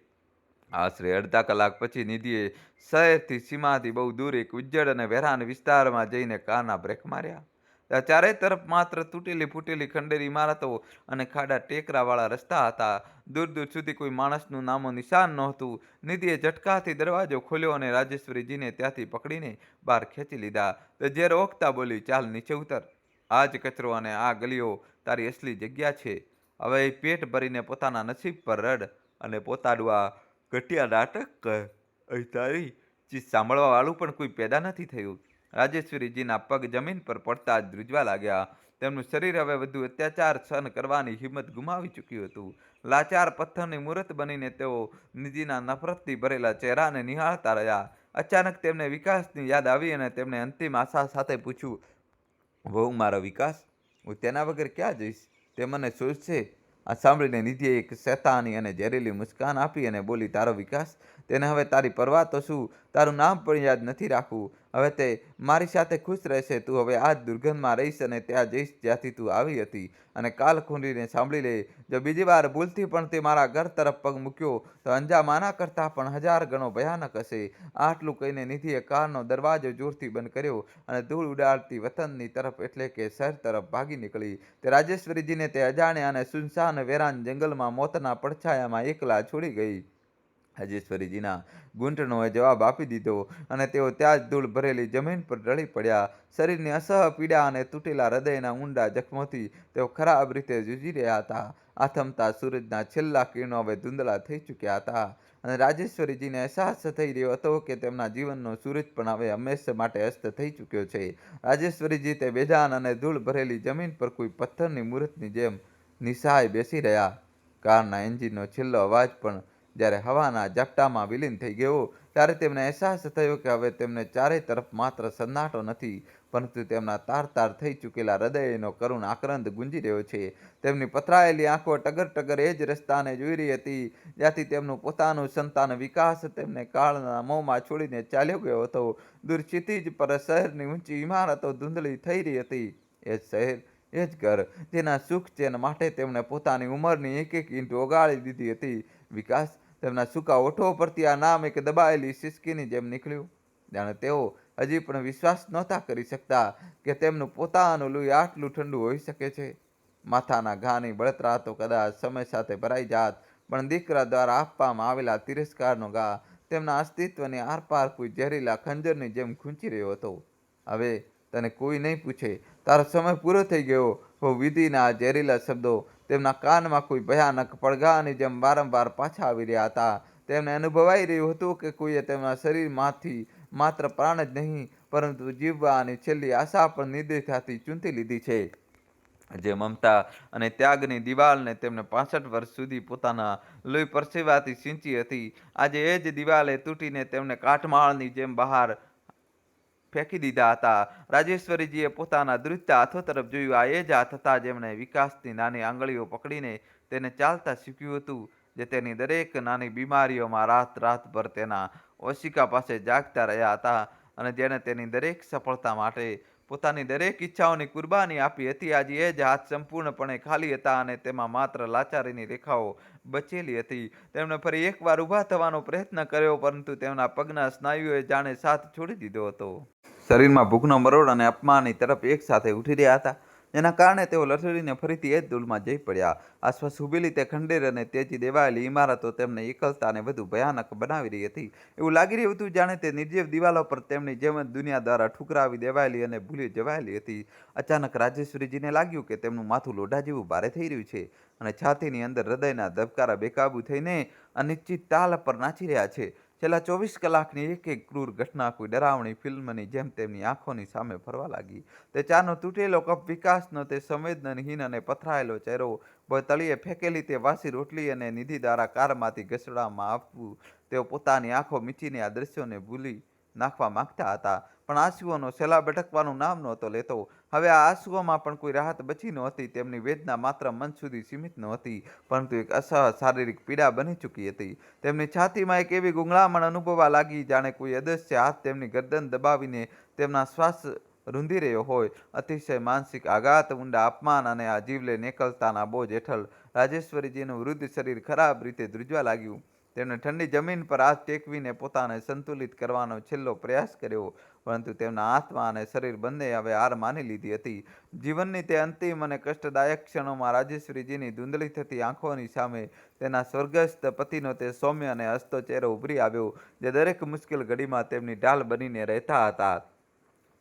આશરે અડધા કલાક પછી નિધિએ શહેરથી સીમાથી બહુ દૂર એક ઉજ્જડ અને વેરાન વિસ્તારમાં જઈને કારના બ્રેક માર્યા. ત્યાં ચારે તરફ માત્ર તૂટેલી ફૂટેલી ખંડેરી ઇમારતો અને ખાડા ટેકરાવાળા રસ્તા હતા. દૂર દૂર સુધી કોઈ માણસનું નામો નિશાન નહોતું. નિધિએ ઝટકાથી દરવાજો ખોલ્યો અને રાજેશ્વરીજીને ત્યાંથી પકડીને બહાર ખેંચી લીધા. તે ઝેર ઓકતા બોલી, ચાલ નીચે ઉતર. આ જ કચરો અને આ ગલીઓ તારી અસલી જગ્યા છે. હવે પેટ ભરીને પોતાના નસીબ પર રડ અને પોતાનું આ ઘટિયા નાટક કર. અહીં તારી ચીજ સાંભળવા વાળું પણ કોઈ પેદા નથી થયું. રાજેશ્વરીજીના પગ જમીન પર પડતા જ ધ્રુજવા લાગ્યા. તેમનું શરીર હવે વધુ અત્યાચાર સહન કરવાની હિંમત ગુમાવી ચૂક્યું હતું. લાચાર પથ્થરની મૂરત બનીને તેઓ નિધિના નફરતથી ભરેલા ચહેરાને નિહાળતા રહ્યા. અચાનક તેમને વિકાસની યાદ આવી અને તેમણે અંતિમ આશા સાથે પૂછ્યું, વહુ મારો વિકાસ, હું તેના વગર ક્યાં જઈશ? તે મને શોધશે? આ સાંભળીને નિધિએ એક શેતાની અને ઝેરીલી મુસ્કાન આપી અને બોલી, તારો વિકાસ? તેને હવે તારી પરવા તો શું? તારું નામ પણ યાદ નથી રાખવું. હવે તે મારી સાથે ખુશ રહેશે. તું હવે આ જ દુર્ગંધમાં રહીશ અને ત્યાં જઈશ જ્યાંથી તું આવી હતી. અને કાલ ખોલીને સાંભળી લે, જો બીજી વાર ભૂલથી પણ તે મારા ઘર તરફ પગ મૂક્યો તો અંજામ આના કરતાં પણ 1000 ગણો ભયાનક હશે. આટલું કહીને નિધિએ કારનો દરવાજો જોરથી બંધ કર્યો અને ધૂળ ઉડાડતી વતનની તરફ એટલે કે શહેર તરફ ભાગી નીકળી. તે રાજેશ્વરીજીને તે અજાણ્યા અને સુનસાન વેરાન જંગલમાં મોતના પડછાયામાં એકલા છોડી ગઈ. રાજેશ્વરીજીના ઘૂંટણોએ જવાબ આપી દીધો અને તેઓ ત્યાં જ ધૂળ ભરેલી જમીન પર ઢળી પડ્યા. શરીરની અસહ્ય પીડા અને તૂટેલા હૃદયના ઊંડા જખમોથી તેઓ ખરાબ રીતે જૂજી રહ્યા હતા. આથમતા સૂરજના છેલ્લા કિરણો હવે ધૂંધળા થઈ ચૂક્યા હતા અને રાજેશ્વરીજીને અહેસાસ થઈ રહ્યો હતો કે તેમના જીવનનો સૂરજ પણ હવે હંમેશા માટે અસ્ત થઈ ચૂક્યો છે. રાજેશ્વરીજી તે બેજાન અને ધૂળ ભરેલી જમીન પર કોઈ પથ્થરની મૂર્તિની જેમ નિસહાય બેસી રહ્યા. કારના એન્જિનનો છેલ્લો અવાજ પણ જ્યારે હવાના ઝાપટામાં વિલીન થઈ ગયો, ત્યારે તેમને અહેસાસ થયો કે હવે તેમને ચારે તરફ માત્ર સન્નાટો નથી, પરંતુ તેમના તાર તાર થઈ ચૂકેલા હૃદયનો કરુણ આક્રંદ ગુંજી રહ્યો છે. તેમની પથરાયેલી આંખો ટગર ટગર એ જ રસ્તાને જોઈ રહી હતી જ્યાંથી તેમનું પોતાનું સંતાન વિકાસ તેમને કાળના મોંમાં છોડીને ચાલ્યો ગયો હતો. દૂર ક્ષિતિજ પર શહેરની ઊંચી ઇમારતો ધૂંધળી થઈ રહી હતી. એ જ શહેર, એ જ ઘર, જેના સુખ ચેન માટે તેમણે પોતાની ઉંમરની એક એક ઈંટ ઓગાળી દીધી હતી. વિકાસ. તેમના સૂકા ઓઠો પરથી આ નામ એક દબાયેલી સિસકીની જેમ નીકળ્યું, જાણે તેઓ હજી પણ વિશ્વાસ નહોતા કરી શકતા કે તેમનું પોતાનું લોહી આટલું ઠંડુ હોઈ શકે છે. માથાના ઘાની બળતરા તો કદાચ સમય સાથે ભરાઈ જાત, પણ દીકરા દ્વારા આપવામાં આવેલા તિરસ્કારનો ઘા તેમના અસ્તિત્વની આરપાર કોઈ ઝેરીલા ખંજરની જેમ ખૂંચી રહ્યો હતો. હવે તને કોઈ નહીં પૂછે, તારો સમય પૂરો થઈ ગયો. વિધિના ઝેરીલા શબ્દો તેમના કાનમાં કોઈ ભયાનક પડઘાની જેમ વારંવાર પાછા આવી રહ્યા હતા. તેમને અનુભવાઈ રહ્યું હતું કે કોઈએ તેમના શરીરમાંથી માત્ર પ્રાણ જ નહીં, પરંતુ જીવવાની છેલ્લી આશા પણ નિર્દયતાથી ચૂંટી લીધી છે. જે મમતા અને ત્યાગની દિવાલને તેમને 65 વર્ષ સુધી પોતાના લોહી પરસેવાથી સિંચી હતી, આજે એ જ દિવાલે તૂટીને તેમને કાટમાળની જેમ બહાર ફેંકી દીધા હતા. રાજેશ્વરીજીએ પોતાના ધ્રુજતા હાથો તરફ જોયું. આ એ જ હાથ હતા જેમણે વિકાસની નાની આંગળીઓ પકડીને તેને ચાલતા શીખ્યું હતું, જે તેની દરેક નાની બીમારીઓમાં રાતભર તેના ઓશિકા પાસે જાગતા રહ્યા હતા, અને જેણે તેની દરેક સફળતા માટે પોતાની દરેક ઈચ્છાઓની કુરબાની આપી હતી. આજે એ જ હાથ સંપૂર્ણપણે ખાલી હતા અને તેમાં માત્ર લાચારીની રેખાઓ બચેલી હતી. તેમણે ફરી એકવાર ઊભા થવાનો પ્રયત્ન કર્યો, પરંતુ તેમના પગના સ્નાયુઓએ જાણે સાથ છોડી દીધો હતો. શરીરમાં ભૂખનો મરોડ અને અપમાનની તરફ એક સાથે ઉઠી રહ્યા હતા, જેના કારણે તેઓ લથડીને ફરીથી એ જ ધૂળમાં જઈ પડ્યા. આસપાસ ઊભેલી તે ખંડેર અને તેજી દેવાયેલી ઇમારતો તેમને એકલતાને વધુ ભયાનક બનાવી રહી હતી. એવું લાગી રહ્યું હતું જાણે તે નિર્જીવ દિવાલો પર તેમની જેમ જ દુનિયા દ્વારા ઠુકરાવી દેવાયેલી અને ભૂલી જવાયેલી હતી. અચાનક રાજેશ્વરીજીને લાગ્યું કે તેમનું માથું લોઢા જેવું ભારે થઈ રહ્યું છે, અને છાતીની અંદર હૃદયના ધબકારા બેકાબૂ થઈને અનિશ્ચિત તાલ પર નાચી રહ્યા છે. છેલ્લા 24 કલાકની એક એક ક્રૂર ઘટના કોઈ ડરાવણી ફિલ્મની જેમ તેમની આંખોની સામે ફરવા લાગી. તે ચાનો તૂટેલો કપ, વિકાસનો તે સંવેદનહીન અને પથરાયેલો ચહેરો, તળિયે ફેંકેલી તે વાસી રોટલી, અને નિધિ દ્વારા કારમાંથી ઘસડાવવામાં આવતું તેઓ પોતાની આંખો મીચીને આ દ્રશ્યોને ભૂલી નાખવા માંગતા હતા, પણ આંસુઓનો સહેલાબ અટકવાનું નામ નહોતો લેતો. હવે આ આંસુઓમાં પણ કોઈ રાહત બચી નહોતી. તેમની વેદના માત્ર મન સુધી સીમિત નહોતી, પરંતુ એક અસહ્ય શારીરિક પીડા બની ચૂકી હતી. તેમની છાતીમાં એક એવી ગુંગળામણ અનુભવવા લાગી, જાણે કોઈ અદૃશ્ય હાથ તેમની ગરદન દબાવીને તેમના શ્વાસ રૂંધી રહ્યો હોય. અતિશય માનસિક આઘાત, ઊંડા અપમાન અને આ જીવલેણ એકલતાના બોજ હેઠળ રાજેશ્વરીજીનું વૃદ્ધ શરીર ખરાબ રીતે ધ્રુજવા લાગ્યું. તેમણે ઠંડી જમીન પર હાથ ટેકવીને પોતાને સંતુલિત કરવાનો છેલ્લો પ્રયાસ કર્યો, પરંતુ તેમના આત્મા અને શરીર બંને હવે હાર માની લીધી હતી. જીવનની તે અંતિમ અને કષ્ટદાયક ક્ષણોમાં રાજેશ્વરીજીની ધૂંધળી થતી આંખોની સામે તેના સ્વર્ગસ્થ પતિનો તે સૌમ્ય અને હસતો ચહેરો ઉભરી આવ્યો, જે દરેક મુશ્કેલ ઘડીમાં તેમની ઢાલ બનીને રહેતા હતા.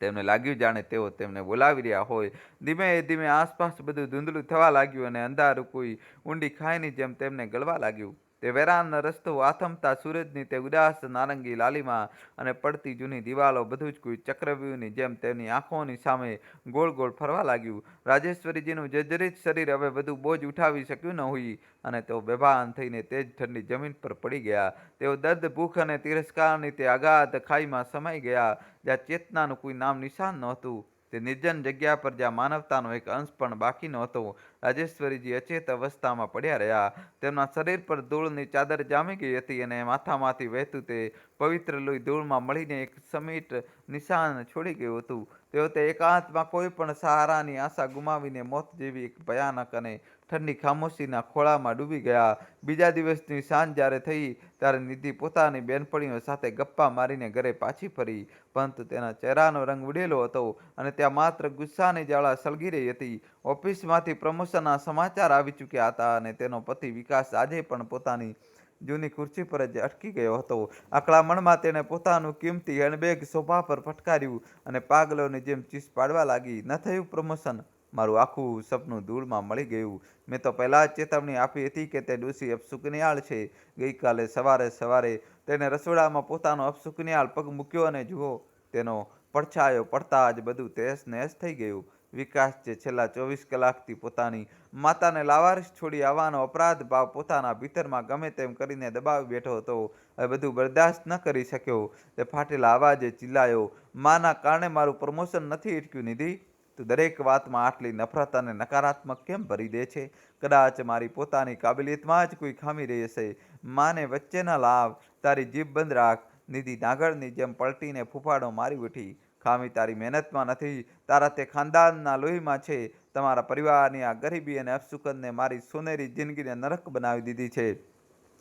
તેમને લાગ્યું જાણે તેઓ તેમને બોલાવી રહ્યા હોય. ધીમે ધીમે આસપાસ બધું ધૂંધળું થવા લાગ્યું, અને અંધારું કોઈ ઊંડી ખાઈની જેમ તેમને ગળવા લાગ્યું. તે વેરાનનો રસ્તો, આથમતા સૂરજની તે ઉદાસ નારંગી લાલીમાં, અને પડતી જૂની દિવાલો, બધું જ કોઈ ચક્રવ્યૂહની જેમ તેમની આંખોની સામે ગોળ ગોળ ફરવા લાગ્યું. રાજેશ્વરીજીનું જર્જરિત શરીર હવે વધુ બોજ ઉઠાવી શક્યું ન હોય, અને તેઓ બેભાન થઈને તે જ ઠંડી જમીન પર પડી ગયા. તેઓ દર્દ, ભૂખ અને તિરસ્કારની તે અગાધ ખાઈમાં સમાઈ ગયા, જ્યાં ચેતનાનું કોઈ નામ નિશાન નહોતું. તે નિર્જન જગ્યા પર જ્યાં માનવતાનો એક અંશ પણ બાકી નહોતો. રાજેશ્વરીજી અચેત અવસ્થામાં પડ્યા રહ્યા. તેમના શરીર પર ધૂળની ચાદર જામી ગઈ હતી, અને માથામાંથી વહેતું તે પવિત્ર લોહી ધૂળમાં મળીને એક સમીટ નિશાન છોડી ગયું હતું. તેઓ તે એકાંતમાં કોઈ પણ સહારાની આશા ગુમાવીને મોત જેવી એક ભયાનક અને ઠંડી ખામોશીના ખોળામાં ડૂબી ગયા. બીજા દિવસની સાંજ જ્યારે થઈ, ત્યારે નિધિ પોતાની બેનપણીઓ સાથે ગપ્પા મારીને ઘરે પાછી ફરી, પરંતુ તેના ચહેરાનો રંગ ઉડેલો હતો, અને ત્યાં માત્ર ગુસ્સાની જ્વાળા સળગી રહી હતી. ઓફિસમાંથી પ્રમોશનના સમાચાર આવી ચૂક્યા હતા, અને તેનો પતિ વિકાસ આજે પણ પોતાની જૂની ખુરશી પર જ અટકી ગયો હતો. આકળા મનમાં તેણે પોતાનું કિંમતી હેન્ડબેગ સોફા પર ફટકાર્યું, અને પાગલોની જેમ ચીસ પાડવા લાગી. ન થયું પ્રમોશન? મારું આખું સપનું ધૂળમાં મળી ગયું. મેં તો પહેલાં જ ચેતવણી આપી હતી કે તે ડોશી અપશુકનિયાળ છે. ગઈકાલે સવારે તેણે રસોડામાં પોતાનો અપશુકનિયાળ પગ મૂક્યો, અને જુઓ, તેનો પડછાયો પડતાં જ બધું તહેસ નહેસ થઈ ગયું. વિકાસ, જે છેલ્લા 24 કલાકથી પોતાની માતાને લાવારીસ છોડી આવવાનો અપરાધ ભાવ પોતાના ભીતરમાં ગમે તેમ કરીને દબાવી બેઠો હતો, હવે બધું બરદાસ્ત ન કરી શક્યો. તે ફાટેલા અવાજે ચિલ્લાયો, માના કારણે મારું પ્રમોશન નથી અટક્યું. નિધિ, તું દરેક વાતમાં આટલી નફરત અને નકારાત્મક કેમ ભરી દે છે? કદાચ મારી પોતાની કાબિલિયતમાં જ કોઈ ખામી રહી હશે. માને વચ્ચે ન લાવ. તારી જીભ બંધ રાખ. નિધિ નાગરની જેમ પલટીને ફૂફાડો મારી ઉઠી. ખામી તારી મહેનતમાં નથી, તારા તે ખાનદાનના લોહીમાં છે. તમારા પરિવારની આ ગરીબી અને અપશુકનને મારી સોનેરી જિંદગીને નરક બનાવી દીધી છે.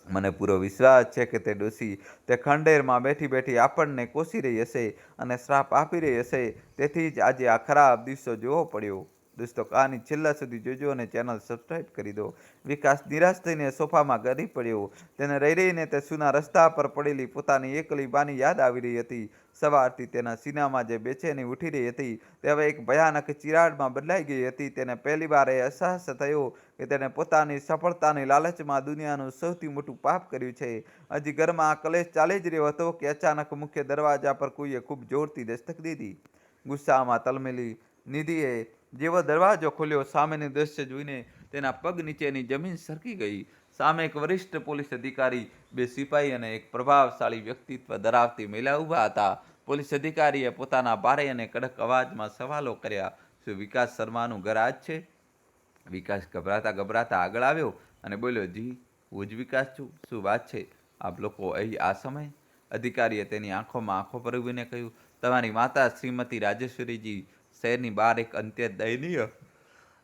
મને પૂરો વિશ્વાસ છે કે તે ડોસી તે ખંડેરમાં બેઠી બેઠી આપણને કોસી રહી હશે અને શ્રાપ આપી રહી હશે. તેથી જ આજે આ ખરાબ દિવસો જોવો પડ્યો. દોસ્તો, કહાની છેલ્લા સુધી જોજો અને ચેનલ સબસ્ક્રાઈબ કરી દો. વિકાસ નિરાશ થઈને સોફામાં ગળી પડ્યો. તેને રહી રહીને તે સૂના રસ્તા પર પડેલી પોતાની એકલી બાની યાદ આવી રહી હતી. સવારથી તેના સીનામાં જે બેચેની ઉઠી રહી હતી તે હવે એક ભયાનક ચિરાડમાં બદલાઈ ગઈ હતી. તેને પહેલીવાર એ અહેસાસ થયો કે તેણે પોતાની સફળતાની લાલચમાં દુનિયાનું સૌથી મોટું પાપ કર્યું છે. હજી ઘરમાં આ કલેશ ચાલી જ રહ્યો હતો કે અચાનક મુખ્ય દરવાજા પર કોઈએ ખૂબ જોરથી દસ્તક દીધી. ગુસ્સામાં તલમેલી નિધિએ જેવો દરવાજો ખોલ્યો, સામેનું દ્રશ્ય જોઈને તેના પગ નીચેની જમીન સરકી ગઈ. સામે એક વરિષ્ઠ પોલીસ અધિકારી, 2 સિપાહી અને એક પ્રભાવશાળી વ્યક્તિત્વ ધરાવતી મહિલા ઊભા હતા. પોલીસ અધિકારીએ પોતાના ભારે અને કડક અવાજમાં સવાલો કર્યા. શું વિકાસ શર્માનું ઘર આ જ છે? વિકાસ ગભરાતા આગળ આવ્યો અને બોલ્યો, જી, હું જ વિકાસ છું. શું વાત છે? આપ લોકો અહીં આ સમયે? અધિકારીએ તેની આંખોમાં આંખો પરવીને કહ્યું, તમારી માતા શ્રીમતી રાજેશ્વરીજી શહેરની બહાર એક અત્યંત દયનીય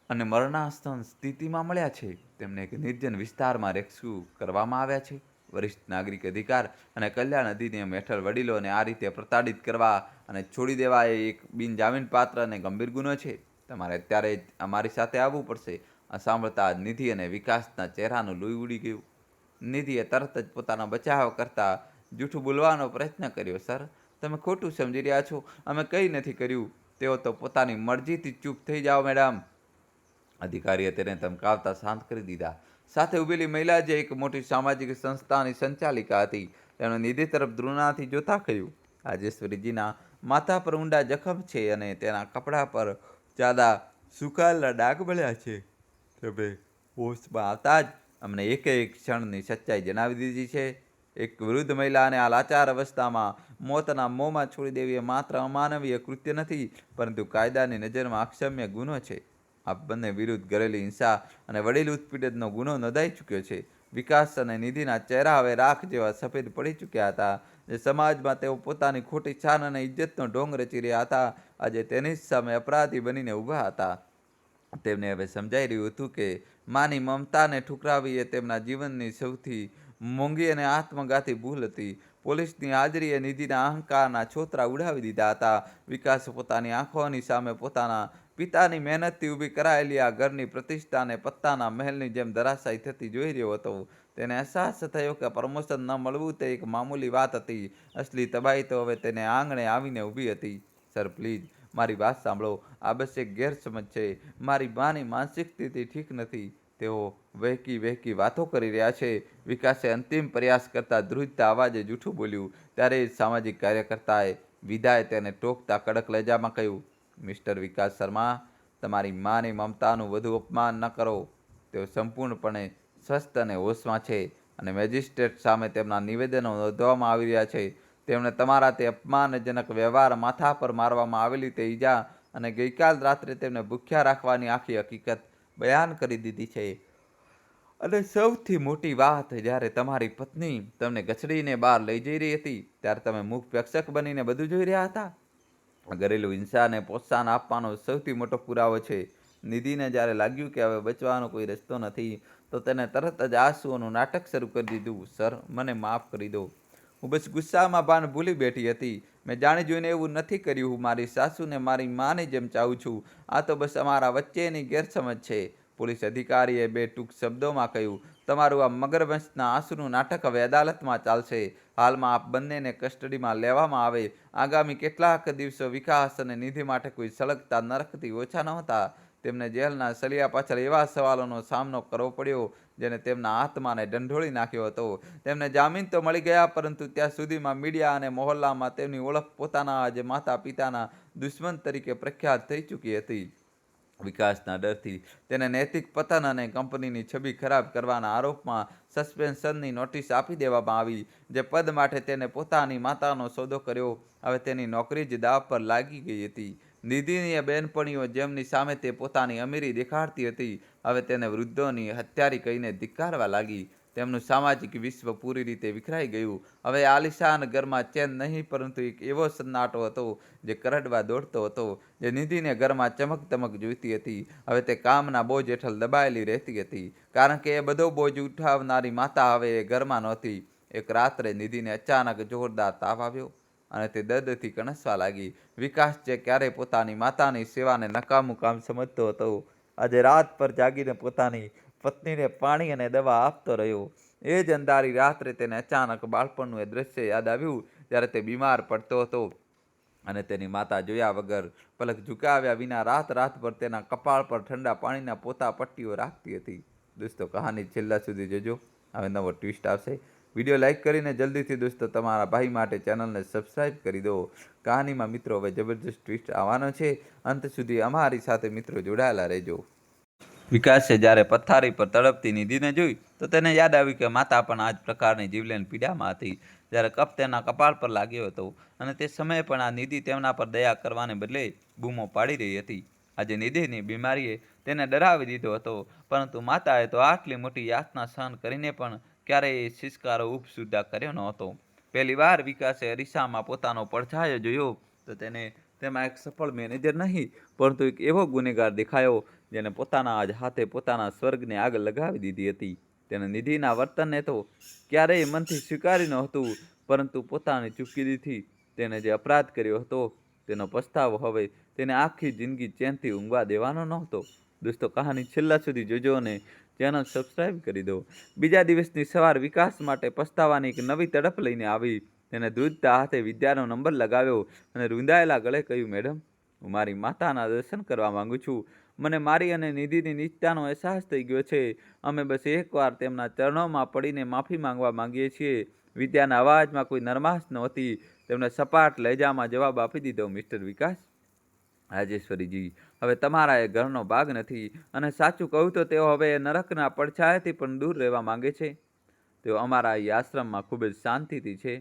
અને મરણાસન્ન સ્થિતિમાં મળ્યા છે. તેમને એક નિર્જન વિસ્તારમાં રેસ્ક્યુ કરવામાં આવ્યા છે. વરિષ્ઠ નાગરિક અધિકાર અને કલ્યાણ અધિનિયમ હેઠળ વડીલોને આ રીતે પ્રતાડિત કરવા અને છોડી દેવા એ એક બિનજામીનપાત્ર અને ગંભીર ગુનો છે. તમારે અત્યારે જ અમારી સાથે આવવું પડશે. આ સાંભળતા જ નિધિ અને વિકાસના ચહેરાનું લોહી ઉડી ગયું. નિધિએ તરત જ પોતાનો બચાવ કરતા જૂઠું બોલવાનો પ્રયત્ન કર્યો. સર, તમે ખોટું સમજી રહ્યા છો. અમે કંઈ નથી કર્યું. તેઓ તો પોતાની મરજીથી ચૂપ થઈ જાઓ મેડમ. અધિકારીએ તેને ધમકાવતા શાંત કરી દીધા. સાથે ઊભેલી મહિલા જે એક મોટી સામાજિક સંસ્થાની સંચાલિકા હતી, તેમણે નિધિ તરફ ધૃણાથી જોતા કહ્યું, રાજેશ્વરીજીના માથા પર ઊંડા જખમ છે અને તેના કપડા પર જાડા સુકાયેલા ડાઘ મળ્યા છે. તમે હોશમાં આવતા જ અમને એક ક્ષણની સચ્ચાઈ જણાવી દીધી છે. એક વૃદ્ધ મહિલાને આ લાચાર અવસ્થામાં મોતના મોંમાં છોડી દેવી એ માત્ર અમાનવીય કૃત્ય નથી, પરંતુ કાયદાની નજરમાં અક્ષમ્ય ગુનો છે. આપ બંને વિરુદ્ધ ઘરેલી હિંસા અને વડીલ ઉત્પીડનનો ગુનો નોંધાઈ ચૂક્યો છે. વિકાસ અને નિધિના ચહેરા હવે રાખ જેવા સફેદ પડી ચૂક્યા હતા. જે સમાજમાં તેઓ પોતાની ખોટી શાન અને ઇજ્જતનો ઢોંગ રચી રહ્યા હતા, આજે તેની જ સામે અપરાધી બનીને ઊભા હતા. તેમને હવે સમજાઈ રહ્યું હતું કે માની મમતાને ઠુકરાવી એ તેમના જીવનની સૌથી મોંઘી અને આત્મઘાતી ભૂલ હતી. પોલીસની હાજરીએ નિધિના અહંકારના છોતરા ઉડાવી દીધા હતા. વિકાસ પોતાની આંખોની સામે પોતાના પિતાની મહેનતથી ઊભી કરાયેલી આ ઘરની પ્રતિષ્ઠાને પત્તાના મહેલની જેમ ધરાશાયી થતી જોઈ રહ્યો હતો. તેને અહેસાસ થયો કે પ્રમોશન ન મળવું તે એક મામૂલી વાત હતી. અસલી તબાહી તો હવે તેને આંગણે આવીને ઊભી હતી. સર, પ્લીઝ મારી વાત સાંભળો. આ બસ એક ગેરસમજ છે. મારી માની માનસિક સ્થિતિ ઠીક નથી. તેઓ વહેકી વાતો કરી રહ્યા છે. વિકાસે અંતિમ પ્રયાસ કરતા ધ્રુજતા અવાજે જૂઠું બોલ્યું. ત્યારે જ સામાજિક કાર્યકર્તાએ વિધાએ તેને ટોકતા કડક લહેજામાં કહ્યું, મિસ્ટર વિકાસ શર્મા, તમારી માની મમતાનું વધુ અપમાન ન કરો. તેઓ સંપૂર્ણપણે સ્વસ્થ અને હોશમાં છે અને મેજિસ્ટ્રેટ સામે તેમના નિવેદનો નોંધવામાં આવી રહ્યા છે. તેમણે તમારા તે અપમાનજનક વ્યવહાર, માથા પર મારવામાં આવેલી તે ઈજા અને ગઈકાલ રાત્રે તેમને ભૂખ્યા રાખવાની આખી હકીકત બયાન કરી દીધી છે. અને સૌથી મોટી વાત, જ્યારે તમારી પત્ની તમને ઘસડીને બહાર લઈ જઈ રહી હતી ત્યારે તમે મુખ પ્રેક્ષક બનીને બધું જોઈ રહ્યા હતા. ઘરેલું હિંસાને પ્રોત્સાહન આપવાનો સૌથી મોટો પુરાવો છે. નિધિને જ્યારે લાગ્યું કે હવે બચવાનો કોઈ રસ્તો નથી, તો તેને તરત જ આંસુઓનું નાટક શરૂ કરી દીધું. સર, મને માફ કરી દો. હું બસ ગુસ્સામાં ભાન ભૂલી બેઠી હતી. મેં જાણી જોઈને એવું નથી કર્યું. હું મારી સાસુને મારી માની જેમ ચાહું છું. આ તો બસ અમારા વચ્ચેની ગેરસમજ છે. પોલીસ અધિકારીએ બે ટૂંક શબ્દોમાં કહ્યું, તમારું આ મગરવંશના આંસુનું નાટક હવે અદાલતમાં ચાલશે. હાલમાં આપ બંનેને કસ્ટડીમાં લેવામાં આવે. આગામી કેટલાક દિવસો વિકાસ અને નિધિ માટે કોઈ સળગતા નરકથી ઓછા નહોતા. તેમને જેલના સળિયા પાછળ એવા સવાલોનો સામનો કરવો પડ્યો જેને તેમના આત્માને ઢંઢોળી નાખ્યો હતો. તેમને જામીન તો મળી ગયા, પરંતુ ત્યાં સુધીમાં મીડિયા અને મહોલ્લામાં તેમની ઓળખ પોતાના જ માતા પિતાના દુશ્મન તરીકે પ્રખ્યાત થઈ ચૂકી હતી. વિકાસના ડરથી તેને નૈતિક પતન અને કંપનીની છબી ખરાબ કરવાના આરોપમાં સસ્પેન્શનની નોટિસ આપી દેવામાં આવી. જે પદ માટે તેને પોતાની માતાનો સોદો કર્યો, હવે તેની નોકરી જ દાવ પર લાગી ગઈ હતી. નિધિની બહેનપણીઓ જેમની સામે તે પોતાની અમીરી દેખાડતી હતી, હવે તેને વૃદ્ધોની હત્યારી કહીને ધિક્કારવા લાગી. તેમનું સામાજિક વિશ્વ પૂરી રીતે વિખરાઈ ગયું. હવે આલિશાન ઘરમાં ચેન નહીં, પરંતુ એક એવો સન્નાટો હતો જે કરડવા દોડતો હતો. જે નિધિને ઘરમાં ચમક જોઈતી હતી, હવે તે કામના બોજ હેઠળ દબાયેલી રહેતી હતી, કારણ કે એ બધો બોજ ઉઠાવનારી માતા હવે એ ઘરમાં નહોતી. એક રાત્રે નિધિને અચાનક જોરદાર તાવ આવ્યો અને તે દર્દથી કણસવા લાગી. વિકાસ, જે ક્યારેય પોતાની માતાની સેવાને નકામું કામ સમજતો હતો, આજે રાત પર જાગીને પોતાની પત્નીને પાણી અને દવા આપતો રહ્યો. એ જ અંધારી રાત્રે તેને અચાનક બાળપણનું એ દ્રશ્ય યાદ આવ્યું, જ્યારે તે બીમાર પડતો હતો અને તેની માતા જોયા વગર, પલક ઝુકાવ્યા વિના રાતભર તેના કપાળ પર ઠંડા પાણીના પોતા પટ્ટીઓ રાખતી હતી. દોસ્તો, કહાની છેલ્લા સુધી જોજો, હવે નવો ટ્વિસ્ટ આવશે. વિડીયો લાઇક કરીને જલ્દીથી દોસ્તો તમારા ભાઈ માટે ચેનલને સબસ્ક્રાઈબ કરી દો. કહાનીમાં મિત્રો હવે જબરજસ્ત ટ્વિસ્ટ આવવાનો છે. અંત સુધી અમારી સાથે મિત્રો જોડાયેલા રહેજો. વિકાસે જ્યારે પથારી પર તડપતી નિધિને જોઈ તો તેને યાદ આવ્યું કે માતા પણ આ જ પ્રકારની જીવલેણ પીડામાં હતી. જ્યારે કપ તેના કપાળ પર લાગ્યો હતો અને તે સમયે પણ આ નિધિ તેમના પર દયા કરવાને બદલે બૂમો પાડી રહી હતી. આજે નિધિની બીમારીએ તેને ડરાવી દીધો હતો, પરંતુ માતાએ તો આટલી મોટી યાતના સહન કરીને પણ ક્યારેય શિષ્કારો ઉપસુદ્ધા કર્યો નહોતો. પહેલી વાર વિકાસે અરીસામાં પોતાનો પડછાયો જોયો તો તેને તેમાં એક સફળ મેનેજર નહીં, પરંતુ એક એવો ગુનેગાર દેખાયો જેને પોતાના જ હાથે પોતાના સ્વર્ગને આગ લગાવી દીધી હતી. તેને નિધિના વર્તનને તો ક્યારેય મનથી સ્વીકાર્યું નહોતું, પરંતુ પોતાની ચૂકીદીથી તેને જે અપરાધ કર્યો હતો તેનો પસ્તાવો હવે તેને આખી જિંદગી ચેનથી ઊંઘવા દેવાનો નહોતો. દોસ્તો, કહાની છેલ્લા સુધી જોજો અને ચેનલ સબસ્ક્રાઈબ કરી દો. બીજા દિવસની સવાર વિકાસ માટે પસ્તાવાની એક નવી તડપ લઈને આવી. તેને ધ્રુજતા હાથે વિદ્યાનો નંબર લગાવ્યો અને રૂંધાયેલા ગળે કહ્યું, મેડમ, હું મારી માતાના દર્શન કરવા માંગુ છું. મને મારી અને નિધિની નીચતાનો અહેસાસ થઈ ગયો છે. અમે બસ એકવાર તેમના ચરણોમાં પડીને માફી માંગવા માંગીએ છીએ. વિદ્યાના અવાજમાં કોઈ નરમાશ નહોતી. તેમણે સપાટ લહેજામાં જવાબ આપી દીધો, મિસ્ટર વિકાસ, રાજેશ્વરીજી હવે તમારા એ ઘરનો ભાગ નથી, અને સાચું કહું તો તેઓ હવે નરકના પડછાયાથી પણ દૂર રહેવા માંગે છે. તેઓ અમારા એ આશ્રમમાં ખૂબ જ શાંતિથી છે.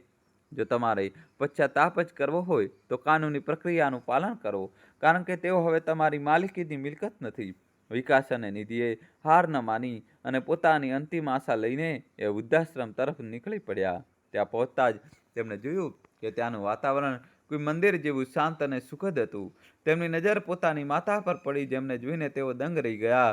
જો તમારે પશ્ચાતાપ જ કરવો હોય તો કાનૂની પ્રક્રિયાનું પાલન કરો, કારણ કે તેઓ હવે તમારી માલિકીની મિલકત નથી. વિકાસ અને નિધિએ હાર ન માની અને પોતાની અંતિમ આશા લઈને એ વૃદ્ધાશ્રમ તરફ નીકળી પડ્યા. ત્યાં પહોંચતા જ તેમણે જોયું કે ત્યાંનું વાતાવરણ કોઈ મંદિર જેવું શાંત અને સુખદ હતું. તેમની નજર પોતાની માતા પર પડી, જેમને જોઈને તેઓ દંગ રહી ગયા.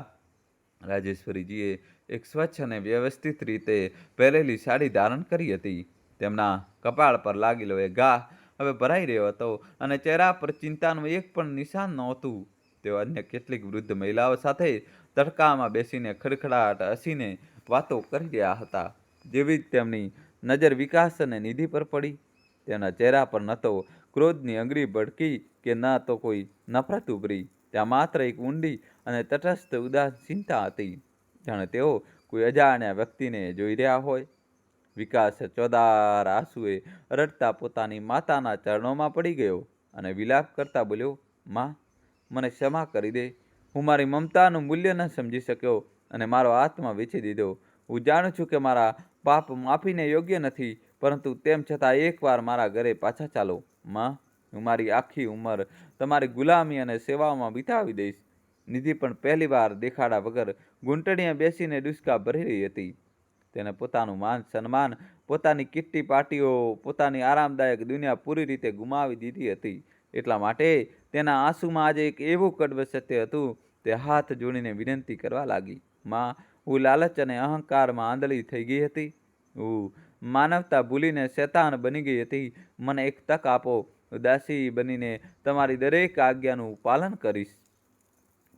રાજેશ્વરીજીએ એક સ્વચ્છ અને વ્યવસ્થિત રીતે પહેરેલી સાડી ધારણ કરી હતી. તેમના કપાળ પર લાગેલો એ ઘા હવે ભરાઈ રહ્યો હતો અને ચહેરા પર ચિંતાનું એક પણ નિશાન નહોતું. તેઓ અન્ય કેટલીક વૃદ્ધ મહિલાઓ સાથે તડકામાં બેસીને ખડખડાટ હસીને વાતો કરી રહ્યા હતા. જેવી જ તેમની નજર વિકાસ અને નિધિ પર પડી, તેના ચહેરા પર ન તો ક્રોધની અંગરી ભડકી કે ન તો કોઈ નફરત ઉભરી. ત્યાં માત્ર એક ઊંડી અને તટસ્થ ઉદાસીનતા હતી, જાણે તેઓ કોઈ અજાણ્યા વ્યક્તિને જોઈ રહ્યા હોય. વિકાસ ચોદાર આંસુએ રડતા પોતાની માતાના ચરણોમાં પડી ગયો અને વિલાપ કરતા બોલ્યો, માં, મને ક્ષમા કરી દે. હું મારી મમતાનું મૂલ્ય ન સમજી શક્યો અને મારો આત્મા વેચી દીધો. હું જાણું છું કે મારા પાપ માફીને યોગ્ય નથી, પરંતુ તેમ છતાં એકવાર મારા ઘરે પાછા ચાલો. માં, હું મારી આખી ઉંમર તમારી ગુલામી અને સેવામાં વિતાવી દઈશ. નિધિ પણ પહેલી વાર દેખાડા વગર ઘૂંટણીએ બેસીને ડુસકા ભરી રહી હતી. તેને પોતાનું માન સન્માન, પોતાની કિટ્ટી પાર્ટીઓ, પોતાની આરામદાયક દુનિયા પૂરી રીતે ગુમાવી દીધી હતી. એટલા માટે તેના આંસુમાં આજે એક એવું કડવું સત્ય હતું. તે હાથ જોડીને વિનંતી કરવા લાગી, માં, હું લાલચ અને અહંકારમાં આંધળી થઈ ગઈ હતી. હું માનવતા ભૂલીને શૈતાન બની ગઈ હતી. મને એક તક આપો. ઉદાસી બનીને તમારી દરેક આજ્ઞાનું પાલન કરીશ.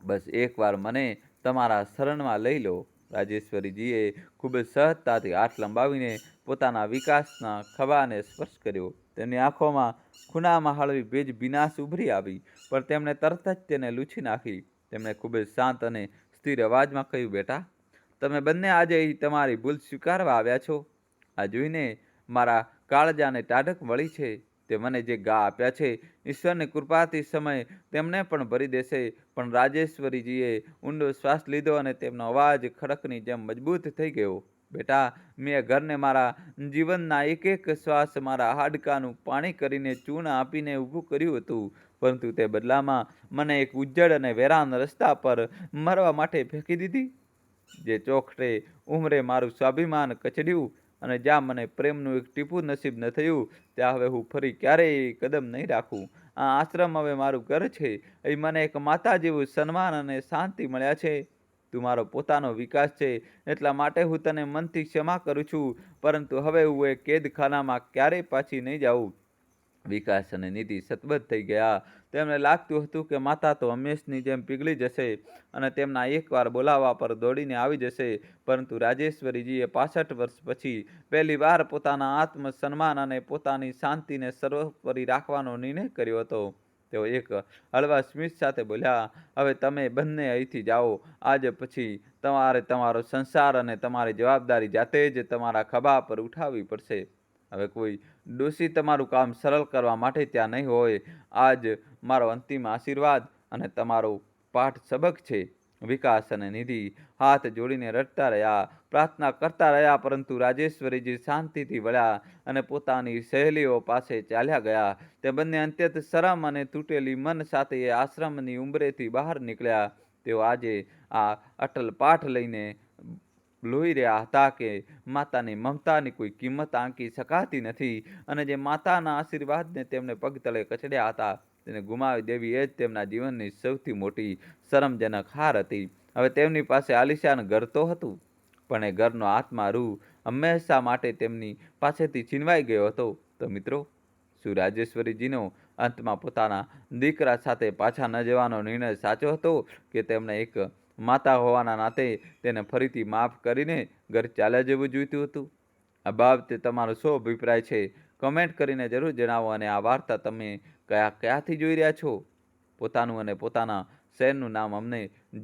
બસ એકવાર મને તમારા શરણમાં લઈ લો. રાજેશ્વરીજીએ ખૂબ જ સહજતાથી હાથ લંબાવીને પોતાના વિકાસના ખભાને સ્પર્શ કર્યો. તેમની આંખોમાં ખૂણામાં હળવી ભેજ ભીનાશ ઉભરી આવી, પણ તેમણે તરત જ તેને લૂછી નાખી. તેમણે ખૂબ જ શાંત અને સ્થિર અવાજમાં કહ્યું, બેટા, તમે બંને આજે અહીં તમારી ભૂલ સ્વીકારવા આવ્યા છો. આ જોઈને મારા કાળજાને ટાઢક વળી છે. તે મને જે ઘા આપ્યા છે, ઈશ્વરની કૃપાથી સમય તેમને પણ ભરી દેશે. પણ રાજેશ્વરીજીએ ઊંડો શ્વાસ લીધો અને તેમનો અવાજ ખડકની જેમ મજબૂત થઈ ગયો. બેટા, મેં એ ઘરને મારા જીવનના એક એક શ્વાસ મારા હાડકાનું પાણી કરીને ચૂર્ણ આપીને ઊભું કર્યું હતું, પરંતુ તે બદલામાં મને એક ઉજ્જડ અને વેરાન રસ્તા પર મરવા માટે ફેંકી દીધી. જે ચોખટે ઉંમરે મારું સ્વાભિમાન કચડ્યું અને જ્યાં મને પ્રેમનું એક ટીપું નસીબ ન થયું, ત્યાં હવે હું ફરી ક્યારેય કદમ નહીં રાખું. આ આશ્રમ હવે મારું ઘર છે. અહીં મને એક માતા જેવું સન્માન અને શાંતિ મળ્યા છે. તું મારો પોતાનો વિકાસ છે, એટલા માટે હું તને મનથી ક્ષમા કરું છું. પરંતુ હવે હું એ કેદખાનામાં ક્યારેય પાછી નહીં જાઉં. વિકાસ અને નિધિ સતબદ્ધ થઈ ગયા. તેમને લાગતું હતું કે માતા તો હંમેશની જેમ પીગળી જશે અને તેમના એકવાર બોલાવવા પર દોડીને આવી જશે. પરંતુ રાજેશ્વરીજીએ 65 વર્ષ પછી પહેલીવાર પોતાના આત્મસન્માન અને પોતાની શાંતિને સર્વોપરી રાખવાનો નિર્ણય કર્યો હતો. તેઓ એક હળવા સ્મિત સાથે બોલ્યા, હવે તમે બંને અહીંથી જાઓ. આજ પછી તમારે તમારો સંસાર અને તમારી જવાબદારી જાતે જ તમારા ખભા પર ઉઠાવવી પડશે. હવે કોઈ ડોશી તમારું કામ સરળ કરવા માટે ત્યાં નહીં હોય. આજ મારો અંતિમ આશીર્વાદ અને તમારો પાઠ સબક છે. વિકાસ અને નિધિ હાથ જોડીને રડતા રહ્યા, પ્રાર્થના કરતા રહ્યા, પરંતુ રાજેશ્વરીજી શાંતિથી વળ્યા અને પોતાની સહેલીઓ પાસે ચાલ્યા ગયા. તે બંને અત્યંત શરમ અને તૂટેલી મન સાથે એ આશ્રમની ઉંબરેથી બહાર નીકળ્યા. તેઓ આજે આ અટલ પાઠ લઈને લોહી રહ્યા હતા કે માતાની મમતાની કોઈ કિંમત આંકી શકાતી નથી અને જે માતાના આશીર્વાદને તેમને પગ તળે કચડ્યા હતા, તેને ગુમાવી દેવી એ જ તેમના જીવનની સૌથી મોટી શરમજનક હાર હતી. હવે તેમની પાસે આલિશાન ઘર તો હતું, પણ એ ઘરનો આત્મા રૂહ હંમેશા માટે તેમની પાસેથી છીનવાઈ ગયો હતો. તો મિત્રો, શું રાજેશ્વરીજીનો અંતમાં પોતાના દીકરા સાથે પાછા ન જવાનો નિર્ણય સાચો હતો કે તેમણે એક માતા હોવાના નાતે તેને ફરીથી માફ કરીને ઘર ચાલ્યા જવું જોઈતું હતું? આ બાબતે તમારો શું અભિપ્રાય છે? કમેન્ટ કરીને જરૂર જણાવો. અને આ વાર્તા તમે ક્યાંથી જોઈ રહ્યા છો? પોતાનું અને પોતાના શહેરનું નામ અમને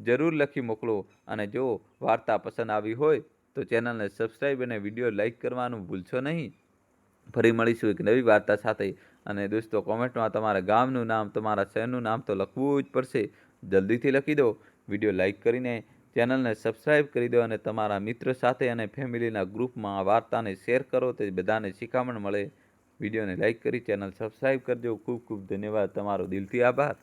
જરૂર લખી મોકલો. અને જો વાર્તા પસંદ આવી હોય તો ચેનલને સબસ્ક્રાઈબ અને વિડીયો લાઈક કરવાનું ભૂલશો નહીં. ફરી મળીશું એક નવી વાર્તા સાથે. અને દોસ્તો, કોમેન્ટમાં તમારા ગામનું નામ, તમારા શહેરનું નામ તો લખવું જ પડશે. જલ્દીથી લખી દો. વિડીયો લાઈક કરીને ચેનલને સબસ્ક્રાઈબ કરી દો અને તમારા મિત્રો સાથે અને ફેમિલીના ગ્રુપમાં આ વાર્તાને શેર કરો, તે બધાને શિખામણ મળે. વિડીયોને લાઈક કરી ચેનલ સબસ્ક્રાઈબ કરજો. ખૂબ ખૂબ ધન્યવાદ. તમારો દિલથી આભાર.